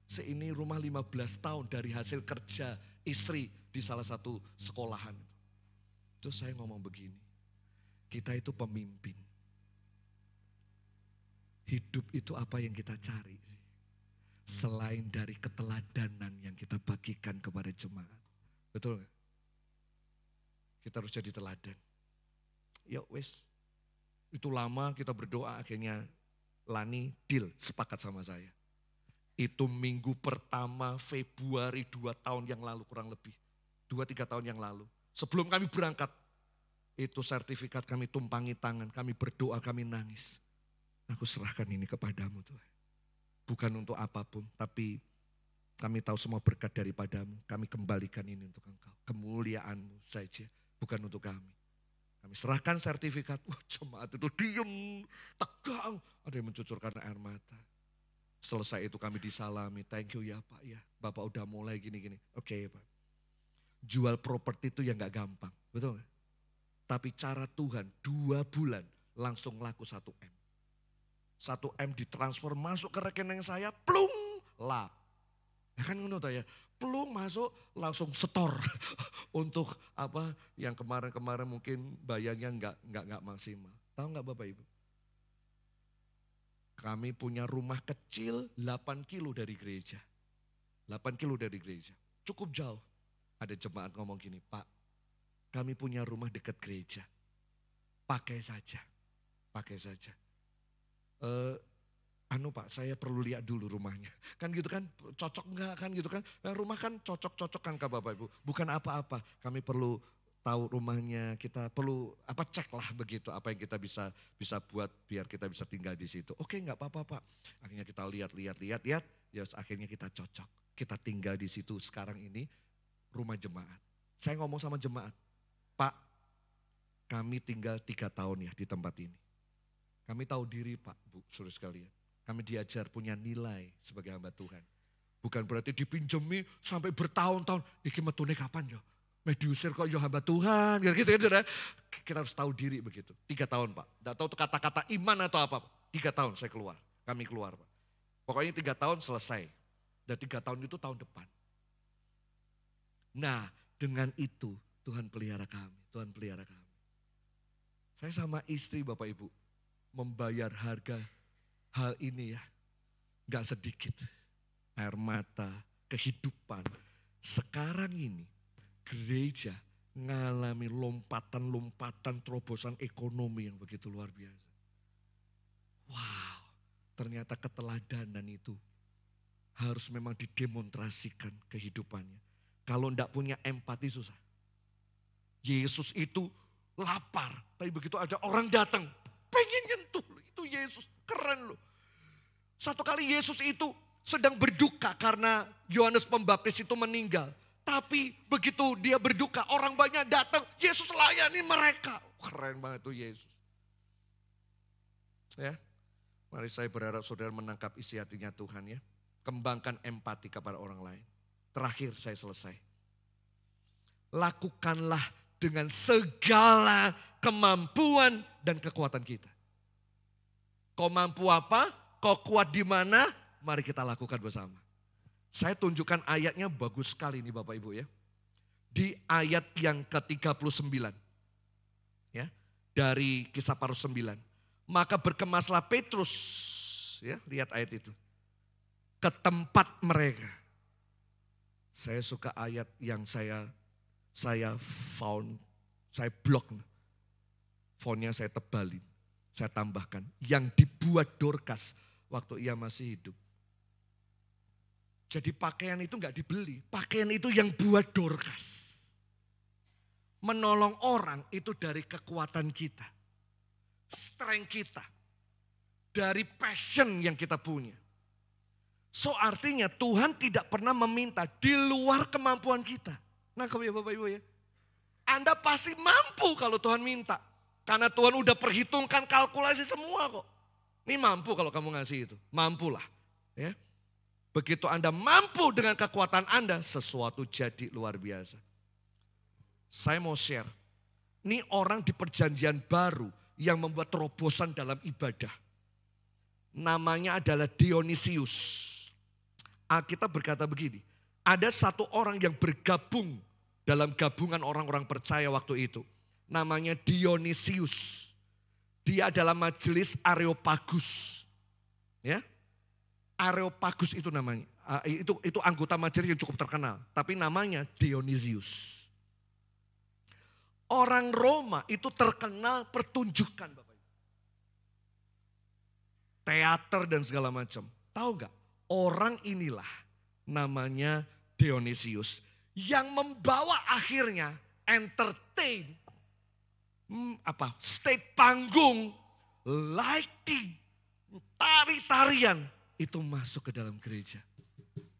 Ini rumah 15 tahun dari hasil kerja istri di salah satu sekolahan. Terus saya ngomong begini, kita itu pemimpin. Hidup itu apa yang kita cari sih? Selain dari keteladanan yang kita bagikan kepada jemaat. Betul gak? Kita harus jadi teladan. Ya wes, itu lama kita berdoa akhirnya Lani deal sepakat sama saya. Itu minggu pertama Februari 2 tahun yang lalu kurang lebih. 2-3 tahun yang lalu. Sebelum kami berangkat, itu sertifikat kami tumpangi tangan, kami berdoa, kami nangis. Aku serahkan ini kepadamu Tuhan. Bukan untuk apapun, tapi Kami tahu semua berkat daripadamu. Kami kembalikan ini untuk engkau. Kemuliaanmu saja, bukan untuk kami. Kami serahkan sertifikat. Wah, jemaat itu diem, tegang. Ada yang mencucurkan air mata. Selesai itu kami disalami. Thank you ya Pak ya. Bapak udah mulai gini-gini. Oke Pak. Jual properti itu yang gak gampang. Betul gak? Tapi cara Tuhan 2 bulan langsung laku 1 M. 1 M ditransfer masuk ke rekening saya. Plung. Lap. Ya kan ngono ya, plung masuk langsung setor untuk apa yang kemarin-kemarin mungkin bayarnya enggak maksimal. Tahu enggak Bapak Ibu? Kami punya rumah kecil 8 kilo dari gereja. 8 kilo dari gereja, cukup jauh. Ada jemaat ngomong gini, Pak, kami punya rumah dekat gereja. Pakai saja. Pak, saya perlu lihat dulu rumahnya. Kan gitu kan, cocok enggak kan gitu kan. Nah, rumah kan cocok kan ke Bapak Ibu. Bukan apa-apa, kami perlu tahu rumahnya, kita perlu cek lah begitu apa yang kita bisa buat biar kita bisa tinggal di situ. Oke enggak apa-apa Pak. Akhirnya kita lihat, ya akhirnya kita cocok. Kita tinggal di situ sekarang ini rumah jemaat. Saya ngomong sama jemaat, Pak, kami tinggal 3 tahun ya di tempat ini. Kami tahu diri Pak, Bu, saudara sekalian. Kami diajar punya nilai sebagai hamba Tuhan. Bukan berarti dipinjemi sampai bertahun-tahun. Iki metune kapan ya? Diusir kok ya hamba Tuhan. Gitu. Kita harus tahu diri begitu. 3 tahun Pak. Tidak tahu kata-kata iman atau apa. 3 tahun saya keluar. Kami keluar Pak. Pokoknya 3 tahun selesai. Dan 3 tahun itu tahun depan. Nah dengan itu Tuhan pelihara kami. Saya sama istri Bapak Ibu membayar harga hal ini ya, gak sedikit. Air mata, kehidupan. Sekarang ini gereja ngalami lompatan terobosan ekonomi yang begitu luar biasa. Wow, ternyata keteladanan itu harus memang didemonstrasikan kehidupannya. Kalau enggak punya empati susah. Yesus itu lapar, tapi begitu ada orang datang, pengen nyentuh, itu Yesus. Keren loh. Satu kali Yesus itu sedang berduka karena Yohanes Pembaptis itu meninggal. Tapi begitu dia berduka, orang banyak datang, Yesus layani mereka. Keren banget tuh Yesus. Ya, mari saya berharap saudara menangkap isi hatinya Tuhan ya. Kembangkan empati kepada orang lain. Terakhir saya selesai. Lakukanlah dengan segala kemampuan dan kekuatan kita. Kau mampu apa? Kau kuat di mana? Mari kita lakukan bersama. Saya tunjukkan ayatnya bagus sekali nih Bapak Ibu ya. Di ayat yang ke-39. Ya, dari Kisah Para Rasul 9. Maka berkemaslah Petrus, ya, lihat ayat itu. Ke tempat mereka. Saya suka ayat yang saya blok. Fontnya saya tebalin. Saya tambahkan, yang dibuat Dorcas waktu ia masih hidup. Jadi pakaian itu enggak dibeli, pakaian itu yang buat Dorcas. Menolong orang itu dari kekuatan kita, strength kita, dari passion yang kita punya. So artinya Tuhan tidak pernah meminta di luar kemampuan kita. Nangkep ya Bapak Ibu ya. Anda pasti mampu kalau Tuhan minta. Karena Tuhan udah perhitungkan kalkulasi semua kok. Ini mampu kalau kamu ngasih itu. Mampulah. Ya. Begitu Anda mampu dengan kekuatan Anda, sesuatu jadi luar biasa. Saya mau share. Ini orang di perjanjian baru yang membuat terobosan dalam ibadah. Namanya adalah Dionysius. Alkitab berkata begini. Ada satu orang yang bergabung dalam gabungan orang-orang percaya waktu itu. Namanya Dionysius. Dia adalah majelis Areopagus. Ya. Areopagus itu namanya. Itu anggota majelis yang cukup terkenal. Tapi namanya Dionysius. Orang Roma itu terkenal pertunjukan Bapak Ibu. Teater dan segala macam. Tahu enggak? Orang inilah namanya Dionysius. Yang membawa akhirnya entertain. State panggung, lighting, tari-tarian itu masuk ke dalam gereja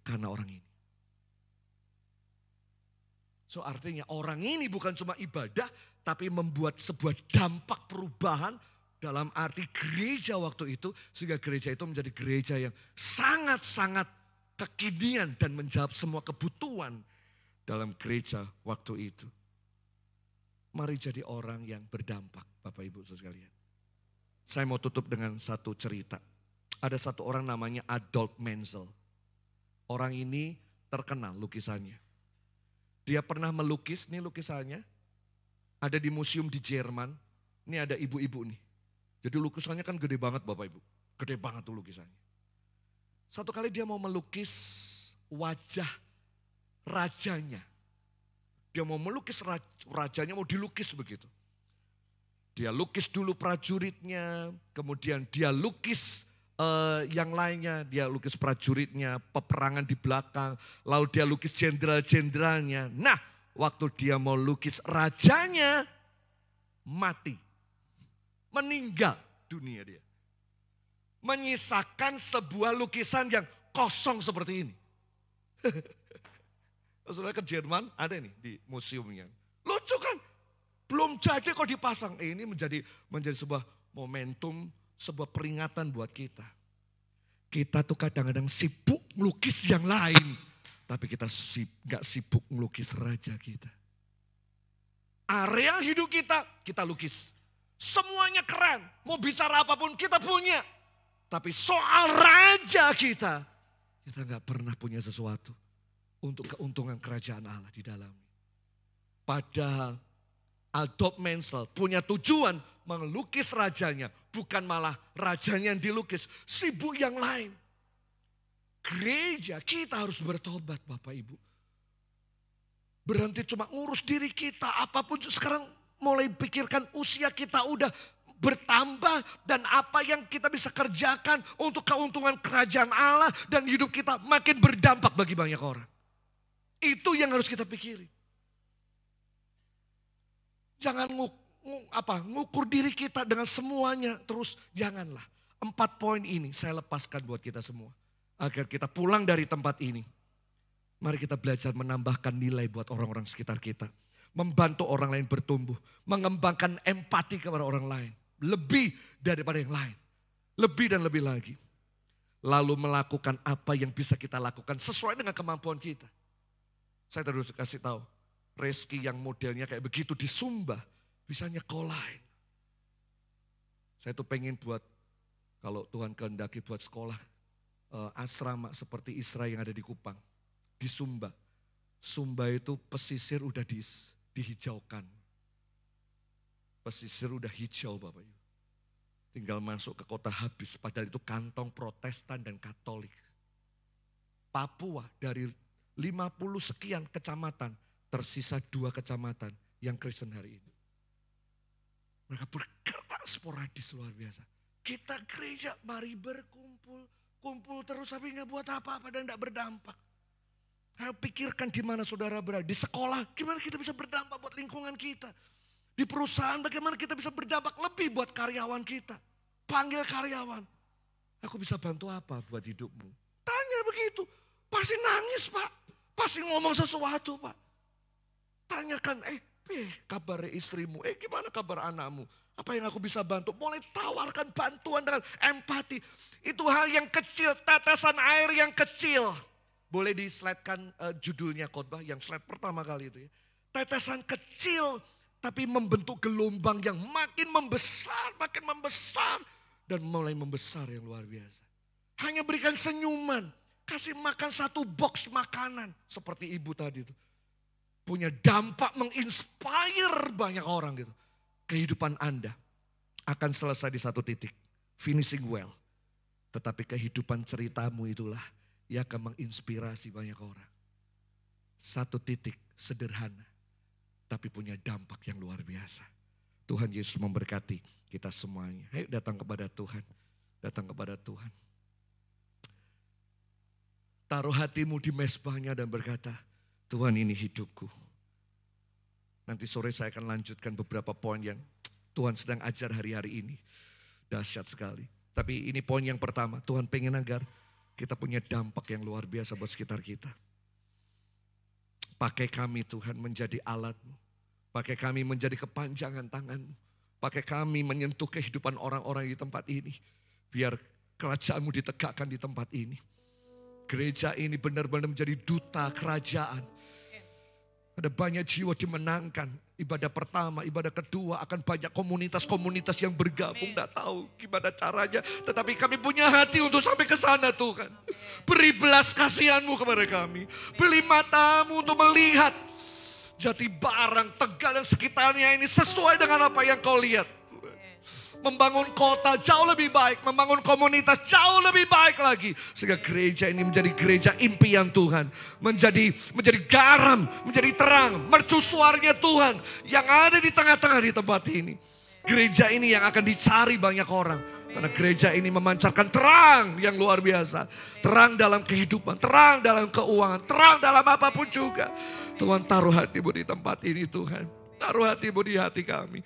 karena orang ini. So artinya orang ini bukan cuma ibadah, tapi membuat sebuah dampak perubahan dalam arti gereja waktu itu. Sehingga gereja itu menjadi gereja yang sangat-sangat kekinian dan menjawab semua kebutuhan dalam gereja waktu itu. Mari jadi orang yang berdampak, Bapak Ibu sekalian. Saya mau tutup dengan satu cerita. Ada satu orang namanya Adolf Menzel. Orang ini terkenal lukisannya. Dia pernah melukis, nih lukisannya. Ada di museum di Jerman. Ini ada ibu-ibu nih. Jadi lukisannya kan gede banget Bapak Ibu. Gede banget tuh lukisannya. Satu kali dia mau melukis wajah rajanya. Dia mau melukis rajanya, mau dilukis begitu. Dia lukis dulu prajuritnya, kemudian dia lukis yang lainnya, dia lukis prajuritnya, peperangan di belakang, lalu dia lukis jenderal-jenderalnya. Nah, waktu dia mau lukis rajanya, mati. Meninggal dunia dia. Menyisakan sebuah lukisan yang kosong seperti ini. Saudara ke Jerman, ada nih di museumnya. Lucu kan? Belum jadi kok dipasang. Ini menjadi sebuah momentum, sebuah peringatan buat kita. Kita tuh kadang-kadang sibuk melukis yang lain. Tapi kita gak sibuk melukis raja kita. Area hidup kita lukis. Semuanya keren. Mau bicara apapun kita punya. Tapi soal raja kita gak pernah punya sesuatu untuk keuntungan kerajaan Allah di dalamnya. Padahal Adolf Menzel punya tujuan melukis rajanya, bukan malah rajanya yang dilukis, sibuk yang lain. Gereja kita harus bertobat Bapak Ibu. Berhenti cuma ngurus diri kita, apapun sekarang mulai pikirkan usia kita udah bertambah dan apa yang kita bisa kerjakan untuk keuntungan kerajaan Allah dan hidup kita makin berdampak bagi banyak orang. Itu yang harus kita pikirin. Jangan ngukur diri kita dengan semuanya terus, janganlah. 4 poin ini saya lepaskan buat kita semua. Agar kita pulang dari tempat ini. Mari kita belajar menambahkan nilai buat orang-orang sekitar kita. Membantu orang lain bertumbuh. Mengembangkan empati kepada orang lain. Lebih daripada yang lain. Lebih dan lebih lagi. Lalu melakukan apa yang bisa kita lakukan sesuai dengan kemampuan kita. Saya terus kasih tahu. Reski yang modelnya kayak begitu di Sumba, bisa nyekolahin. Saya tuh pengen buat, kalau Tuhan kehendaki buat sekolah asrama seperti Isra yang ada di Kupang, di Sumba. Sumba itu pesisir udah dihijaukan. Pesisir udah hijau Bapak Ibu. Tinggal masuk ke kota habis, padahal itu kantong Protestan dan Katolik. Papua dari 50 sekian kecamatan, tersisa 2 kecamatan yang Kristen hari ini. Mereka bergerak sporadis luar biasa. Kita gereja mari berkumpul. Kumpul terus tapi gak buat apa-apa dan gak berdampak. Saya pikirkan di mana saudara berada. Di sekolah gimana kita bisa berdampak buat lingkungan kita. Di perusahaan bagaimana kita bisa berdampak lebih buat karyawan kita. Panggil karyawan. Aku bisa bantu apa buat hidupmu? Tanya begitu. Pasti nangis Pak. Pasti ngomong sesuatu Pak. Tanyakan, kabar istrimu, gimana kabar anakmu? Apa yang aku bisa bantu? Mulai tawarkan bantuan dengan empati. Itu hal yang kecil, tetesan air yang kecil. Boleh di-slide-kan judulnya khotbah yang slide pertama kali itu ya. Tetesan kecil tapi membentuk gelombang yang makin membesar. Dan mulai membesar yang luar biasa. Hanya berikan senyuman, kasih makan 1 box makanan. Seperti ibu tadi itu. Punya dampak menginspire banyak orang gitu. Kehidupan Anda akan selesai di 1 titik. Finishing well. Tetapi kehidupan ceritamu itulah yang akan menginspirasi banyak orang. 1 titik sederhana. Tapi punya dampak yang luar biasa. Tuhan Yesus memberkati kita semuanya. Ayo datang kepada Tuhan. Datang kepada Tuhan. Taruh hatimu di mezbahnya dan berkata, Tuhan ini hidupku. Nanti sore saya akan lanjutkan beberapa poin yang Tuhan sedang ajar hari-hari ini. Dahsyat sekali. Tapi ini poin yang pertama. Tuhan pengen agar kita punya dampak yang luar biasa buat sekitar kita. Pakai kami Tuhan menjadi alat-Mu. Pakai kami menjadi kepanjangan tangan-Mu. Pakai kami menyentuh kehidupan orang-orang di tempat ini. Biar kerajaan-Mu ditegakkan di tempat ini. Gereja ini benar-benar menjadi duta kerajaan. Ada banyak jiwa dimenangkan. Ibadah pertama, ibadah kedua akan banyak komunitas-komunitas yang bergabung. Tidak tahu gimana caranya. Tetapi kami punya hati untuk sampai ke sana Tuhan. Beri belas kasihan-Mu kepada kami. Beri matamu untuk melihat Jati Barang, Tegal dan sekitarnya ini sesuai dengan apa yang Kau lihat. Membangun kota jauh lebih baik, membangun komunitas jauh lebih baik lagi. Sehingga gereja ini menjadi gereja impian Tuhan. Menjadi garam, menjadi terang, mercusuarnya Tuhan yang ada di tengah-tengah di tempat ini. Gereja ini yang akan dicari banyak orang. Karena gereja ini memancarkan terang yang luar biasa. Terang dalam kehidupan, terang dalam keuangan, terang dalam apapun juga. Tuhan taruh hati-Mu di tempat ini Tuhan. Taruh hati-Mu di hati kami.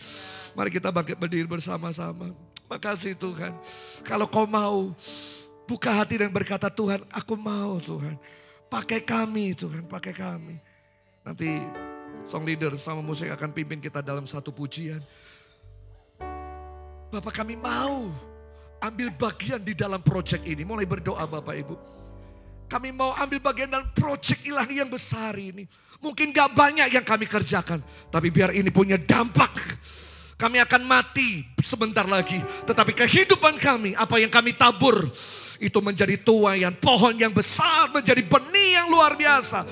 Mari kita bangkit berdiri bersama-sama. Makasih Tuhan. Kalau Kau mau, buka hati dan berkata, Tuhan aku mau Tuhan. Pakai kami Tuhan, pakai kami. Nanti song leader sama musik akan pimpin kita dalam satu pujian. Bapak kami mau ambil bagian di dalam proyek ini. Mulai berdoa Bapak Ibu. Kami mau ambil bagian dalam proyek ilahi yang besar ini. Mungkin gak banyak yang kami kerjakan. Tapi biar ini punya dampak. Kami akan mati sebentar lagi. Tetapi kehidupan kami, apa yang kami tabur. Itu menjadi tuaian pohon yang besar. Menjadi benih yang luar biasa.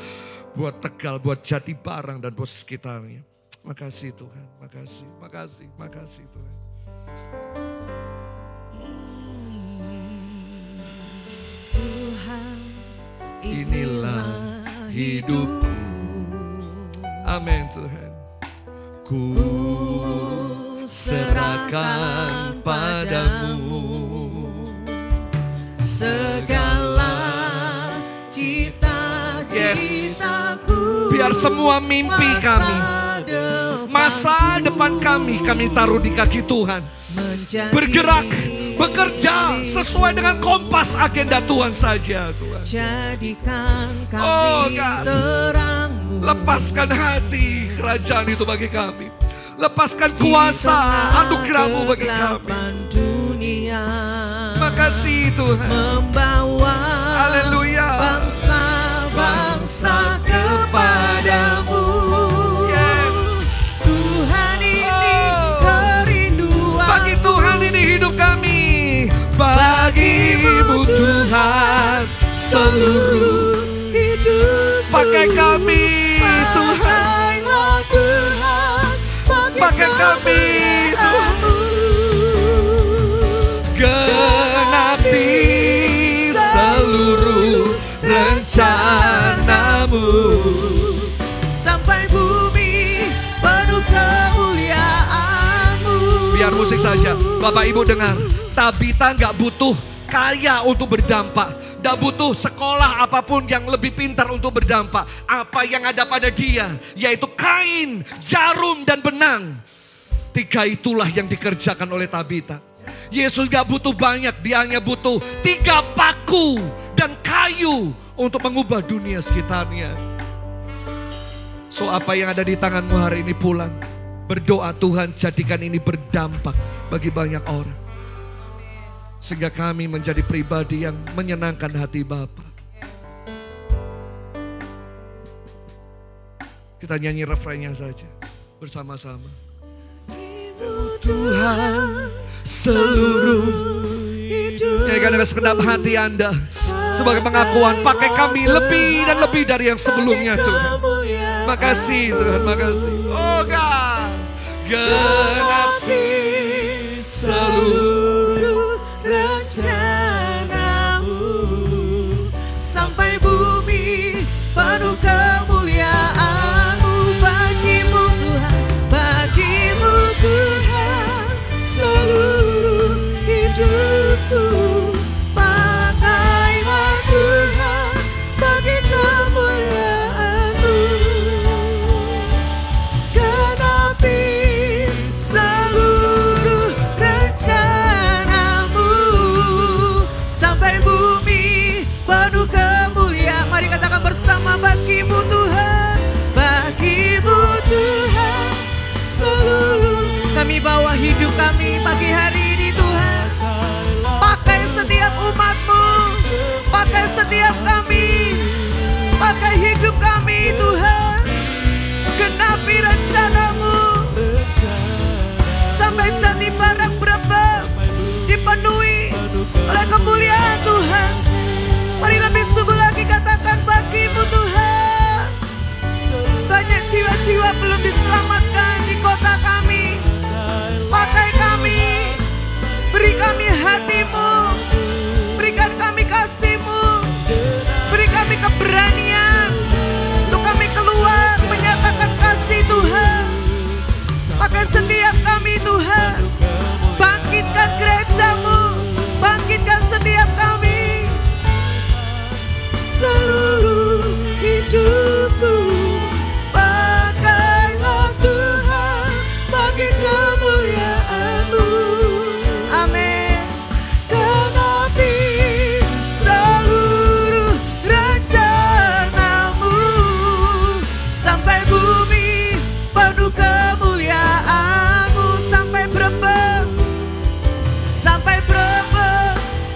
Buat Tegal, buat Jati Barang dan buat sekitarnya. Makasih Tuhan, makasih, makasih, makasih Tuhan. Tuhan, inilah hidupku. Amin Tuhan. Ku serahkan padamu segala cita-citaku. Biar semua mimpi kami, masa depan kami taruh di kaki Tuhan. Bergerak, bekerja sesuai dengan kompas agenda Tuhan saja Tuhan. Jadikan kami terang-Mu. Lepaskan hati kerajaan itu bagi kami. Lepaskan kuasa anugerah-Mu bagi kami. Dunia, makasih Tuhan. Membawa haleluya bangsa-bangsa kepadamu. Yes. Tuhan ini kerinduan. Bagi Tuhan ini hidup kami. Bagi-Mu Tuhan seluruh hidup. Pakai kami Tuhan. Pakai kami Tuhan. Genapi seluruh rencana-Mu. Sampai bumi penuh kemuliaan-Mu. Biar musik saja. Bapak Ibu dengar. Tabita gak butuh kaya untuk berdampak. Gak butuh sekolah apapun yang lebih pintar untuk berdampak. Apa yang ada pada dia, yaitu kain, jarum dan benang. 3 itulah yang dikerjakan oleh Tabita. Yesus gak butuh banyak, dia hanya butuh 3 paku dan kayu untuk mengubah dunia sekitarnya. So apa yang ada di tanganmu hari ini pulang. Berdoa Tuhan jadikan ini berdampak bagi banyak orang. Sehingga kami menjadi pribadi yang menyenangkan hati Bapa. Kita nyanyi refrainnya saja bersama-sama. Tuhan seluruh hidup. Nyanyikan dengan segenap hati Anda sebagai pengakuan, pakai kami lebih dan lebih dari yang sebelumnya Tuhan. Makasih Tuhan, makasih. Oh God, genapi seluruh rencana-Mu. Sampai bumi penuh kemuliaan-Mu. Bagi-Mu Tuhan, bagi-Mu Tuhan seluruh hidupku. Pakailah Tuhan bagi kemuliaan-Mu. Genapi seluruh dipenuhi oleh kemuliaan Tuhan. Mari lebih sungguh lagi katakan bagi-Mu Tuhan. Banyak jiwa-jiwa belum diselamatkan di kota kami. Pakai kami, beri kami hati-Mu, berikan kami kasih-Mu, beri kami keberanian untuk kami keluar menyatakan kasih Tuhan. Pakai setiap kami Tuhan, bangkitkan gereja-Mu, bangkitkan setiap kami. Seluruh hidupku pakailah Tuhan bagi kemuliaan-Mu. Amin. Genapi seluruh rencana-Mu sampai bumi penuh kemuliaan-Mu, sampai Brebes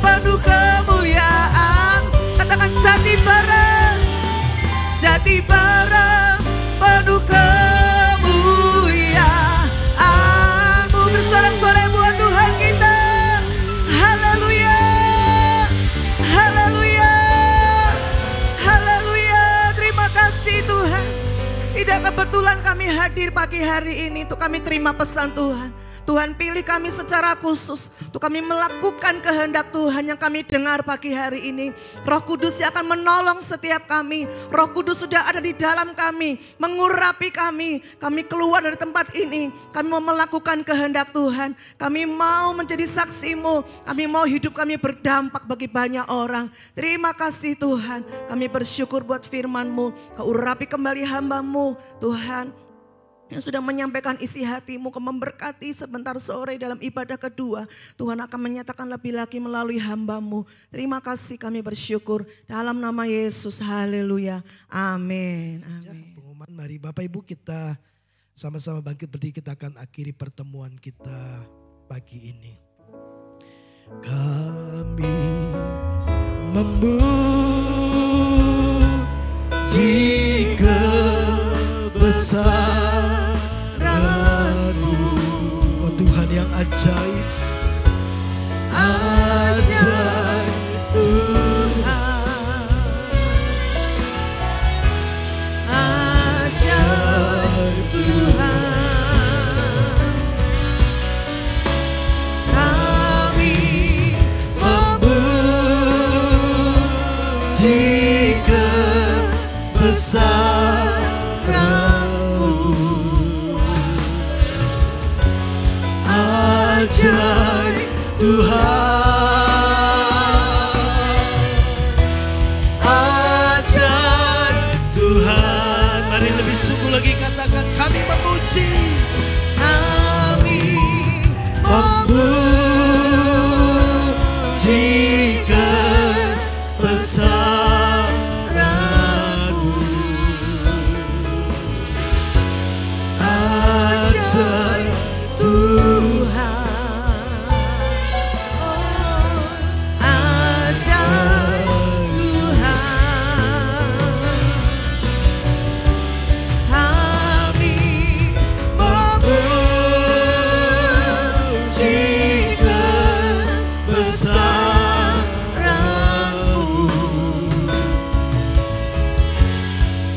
penuh kemuliaan. Katakan Jati Barat penuh kemuliaan-Mu. Bersorak-sorai buat Tuhan kita. Haleluya, haleluya, haleluya. Terima kasih Tuhan. Tidak kebetulan kami hadir pagi hari ini untuk kami terima pesan Tuhan. Tuhan pilih kami secara khusus untuk kami melakukan kehendak Tuhan yang kami dengar pagi hari ini. Roh Kudus yang akan menolong setiap kami. Roh Kudus sudah ada di dalam kami, mengurapi kami. Kami keluar dari tempat ini, kami mau melakukan kehendak Tuhan. Kami mau menjadi saksi-Mu. Kami mau hidup kami berdampak bagi banyak orang. Terima kasih Tuhan. Kami bersyukur buat firman-Mu. Kau urapi kembali hamba-Mu Tuhan, yang sudah menyampaikan isi hati-Mu, memberkati sebentar sore dalam ibadah kedua. Tuhan akan menyatakan lebih lagi melalui hamba-Mu. Terima kasih, kami bersyukur. Dalam nama Yesus, haleluya. Amin. Amin. Pengumuman, mari Bapak Ibu kita sama-sama bangkit berdiri, kita akan akhiri pertemuan kita pagi ini. Kami memuji kebesaran Oh Tuhan yang ajaib, ajaib Tuhan, ajaib Tuhan. Kami memuji kebesaran-Mu, ajaib Tuhan, ajaib Tuhan. Mari lebih sungguh lagi katakan, kami memuji kebesaran-Mu,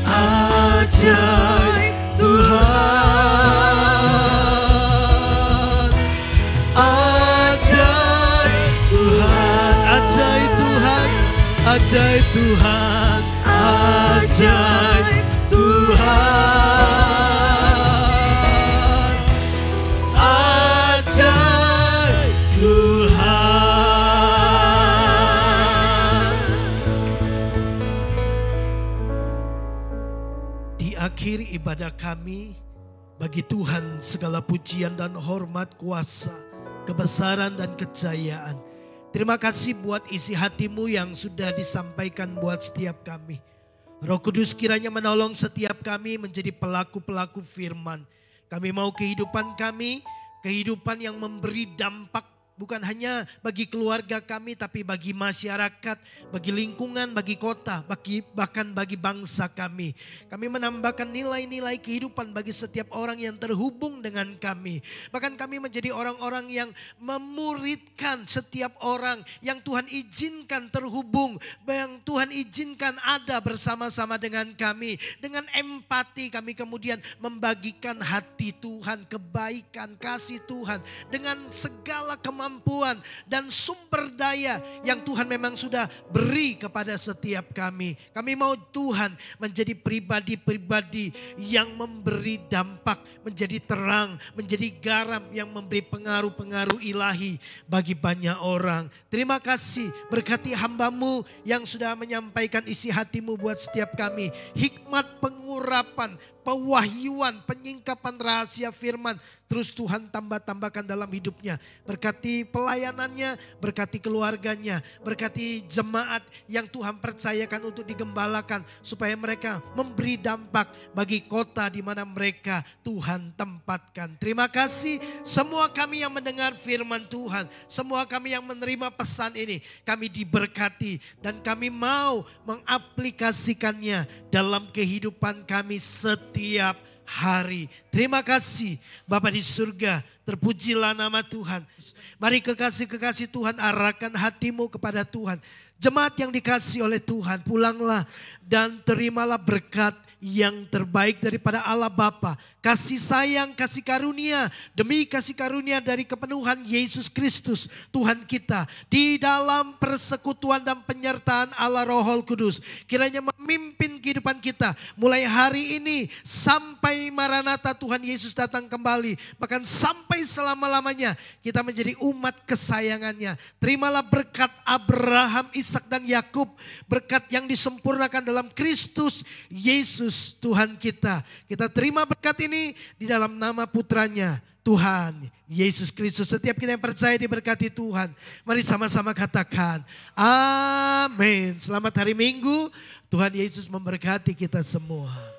ajaib Tuhan. Ajaib Tuhan, ajaib Tuhan, ajaib Tuhan. Di akhir ibadah kami, bagi Tuhan segala pujian dan hormat, kuasa, kebesaran dan kejayaan. Terima kasih buat isi hati-Mu yang sudah disampaikan buat setiap kami. Roh Kudus kiranya menolong setiap kami menjadi pelaku-pelaku firman. Kami mau kehidupan kami, kehidupan yang memberi dampak bukan hanya bagi keluarga kami, tapi bagi masyarakat, bagi lingkungan, bagi kota, bahkan bagi bangsa kami. Kami menambahkan nilai-nilai kehidupan bagi setiap orang yang terhubung dengan kami. Bahkan kami menjadi orang-orang yang memuridkan setiap orang yang Tuhan izinkan terhubung, yang Tuhan izinkan ada bersama-sama dengan kami. Dengan empati kami kemudian membagikan hati Tuhan, kebaikan, kasih Tuhan dengan segala kemampuan dan sumber daya yang Tuhan memang sudah beri kepada setiap kami. Kami mau Tuhan menjadi pribadi-pribadi yang memberi dampak, menjadi terang, menjadi garam yang memberi pengaruh-pengaruh ilahi bagi banyak orang. Terima kasih, berkati hamba-Mu yang sudah menyampaikan isi hati-Mu buat setiap kami. Hikmat pengurapan, pewahyuan, penyingkapan rahasia firman. Terus Tuhan tambahkan dalam hidupnya. Berkati pelayanannya, berkati keluarganya, berkati jemaat yang Tuhan percayakan untuk digembalakan. Supaya mereka memberi dampak bagi kota di mana mereka Tuhan tempatkan. Terima kasih semua kami yang mendengar firman Tuhan. Semua kami yang menerima pesan ini. Kami diberkati dan kami mau mengaplikasikannya dalam kehidupan kami setiap hari. Terima kasih Bapa di surga, terpujilah nama Tuhan. Mari kekasih-kekasih Tuhan, arahkan hatimu kepada Tuhan. Jemaat yang dikasih oleh Tuhan, pulanglah dan terimalah berkat yang terbaik daripada Allah Bapa. Kasih sayang, kasih karunia, demi kasih karunia dari kepenuhan Yesus Kristus Tuhan kita. Di dalam persekutuan dan penyertaan Allah Roh Kudus. Kiranya memimpin kehidupan kita mulai hari ini sampai Maranatha Tuhan Yesus datang kembali. Bahkan sampai selama-lamanya kita menjadi umat kesayangannya. Terimalah berkat Abraham, Ishak dan Yakub. Berkat yang disempurnakan dalam Kristus Yesus Tuhan kita. Kita terima berkat ini di dalam nama putranya Tuhan Yesus Kristus. Setiap kita yang percaya diberkati Tuhan. Mari sama-sama katakan amin. Selamat hari Minggu. Tuhan Yesus memberkati kita semua.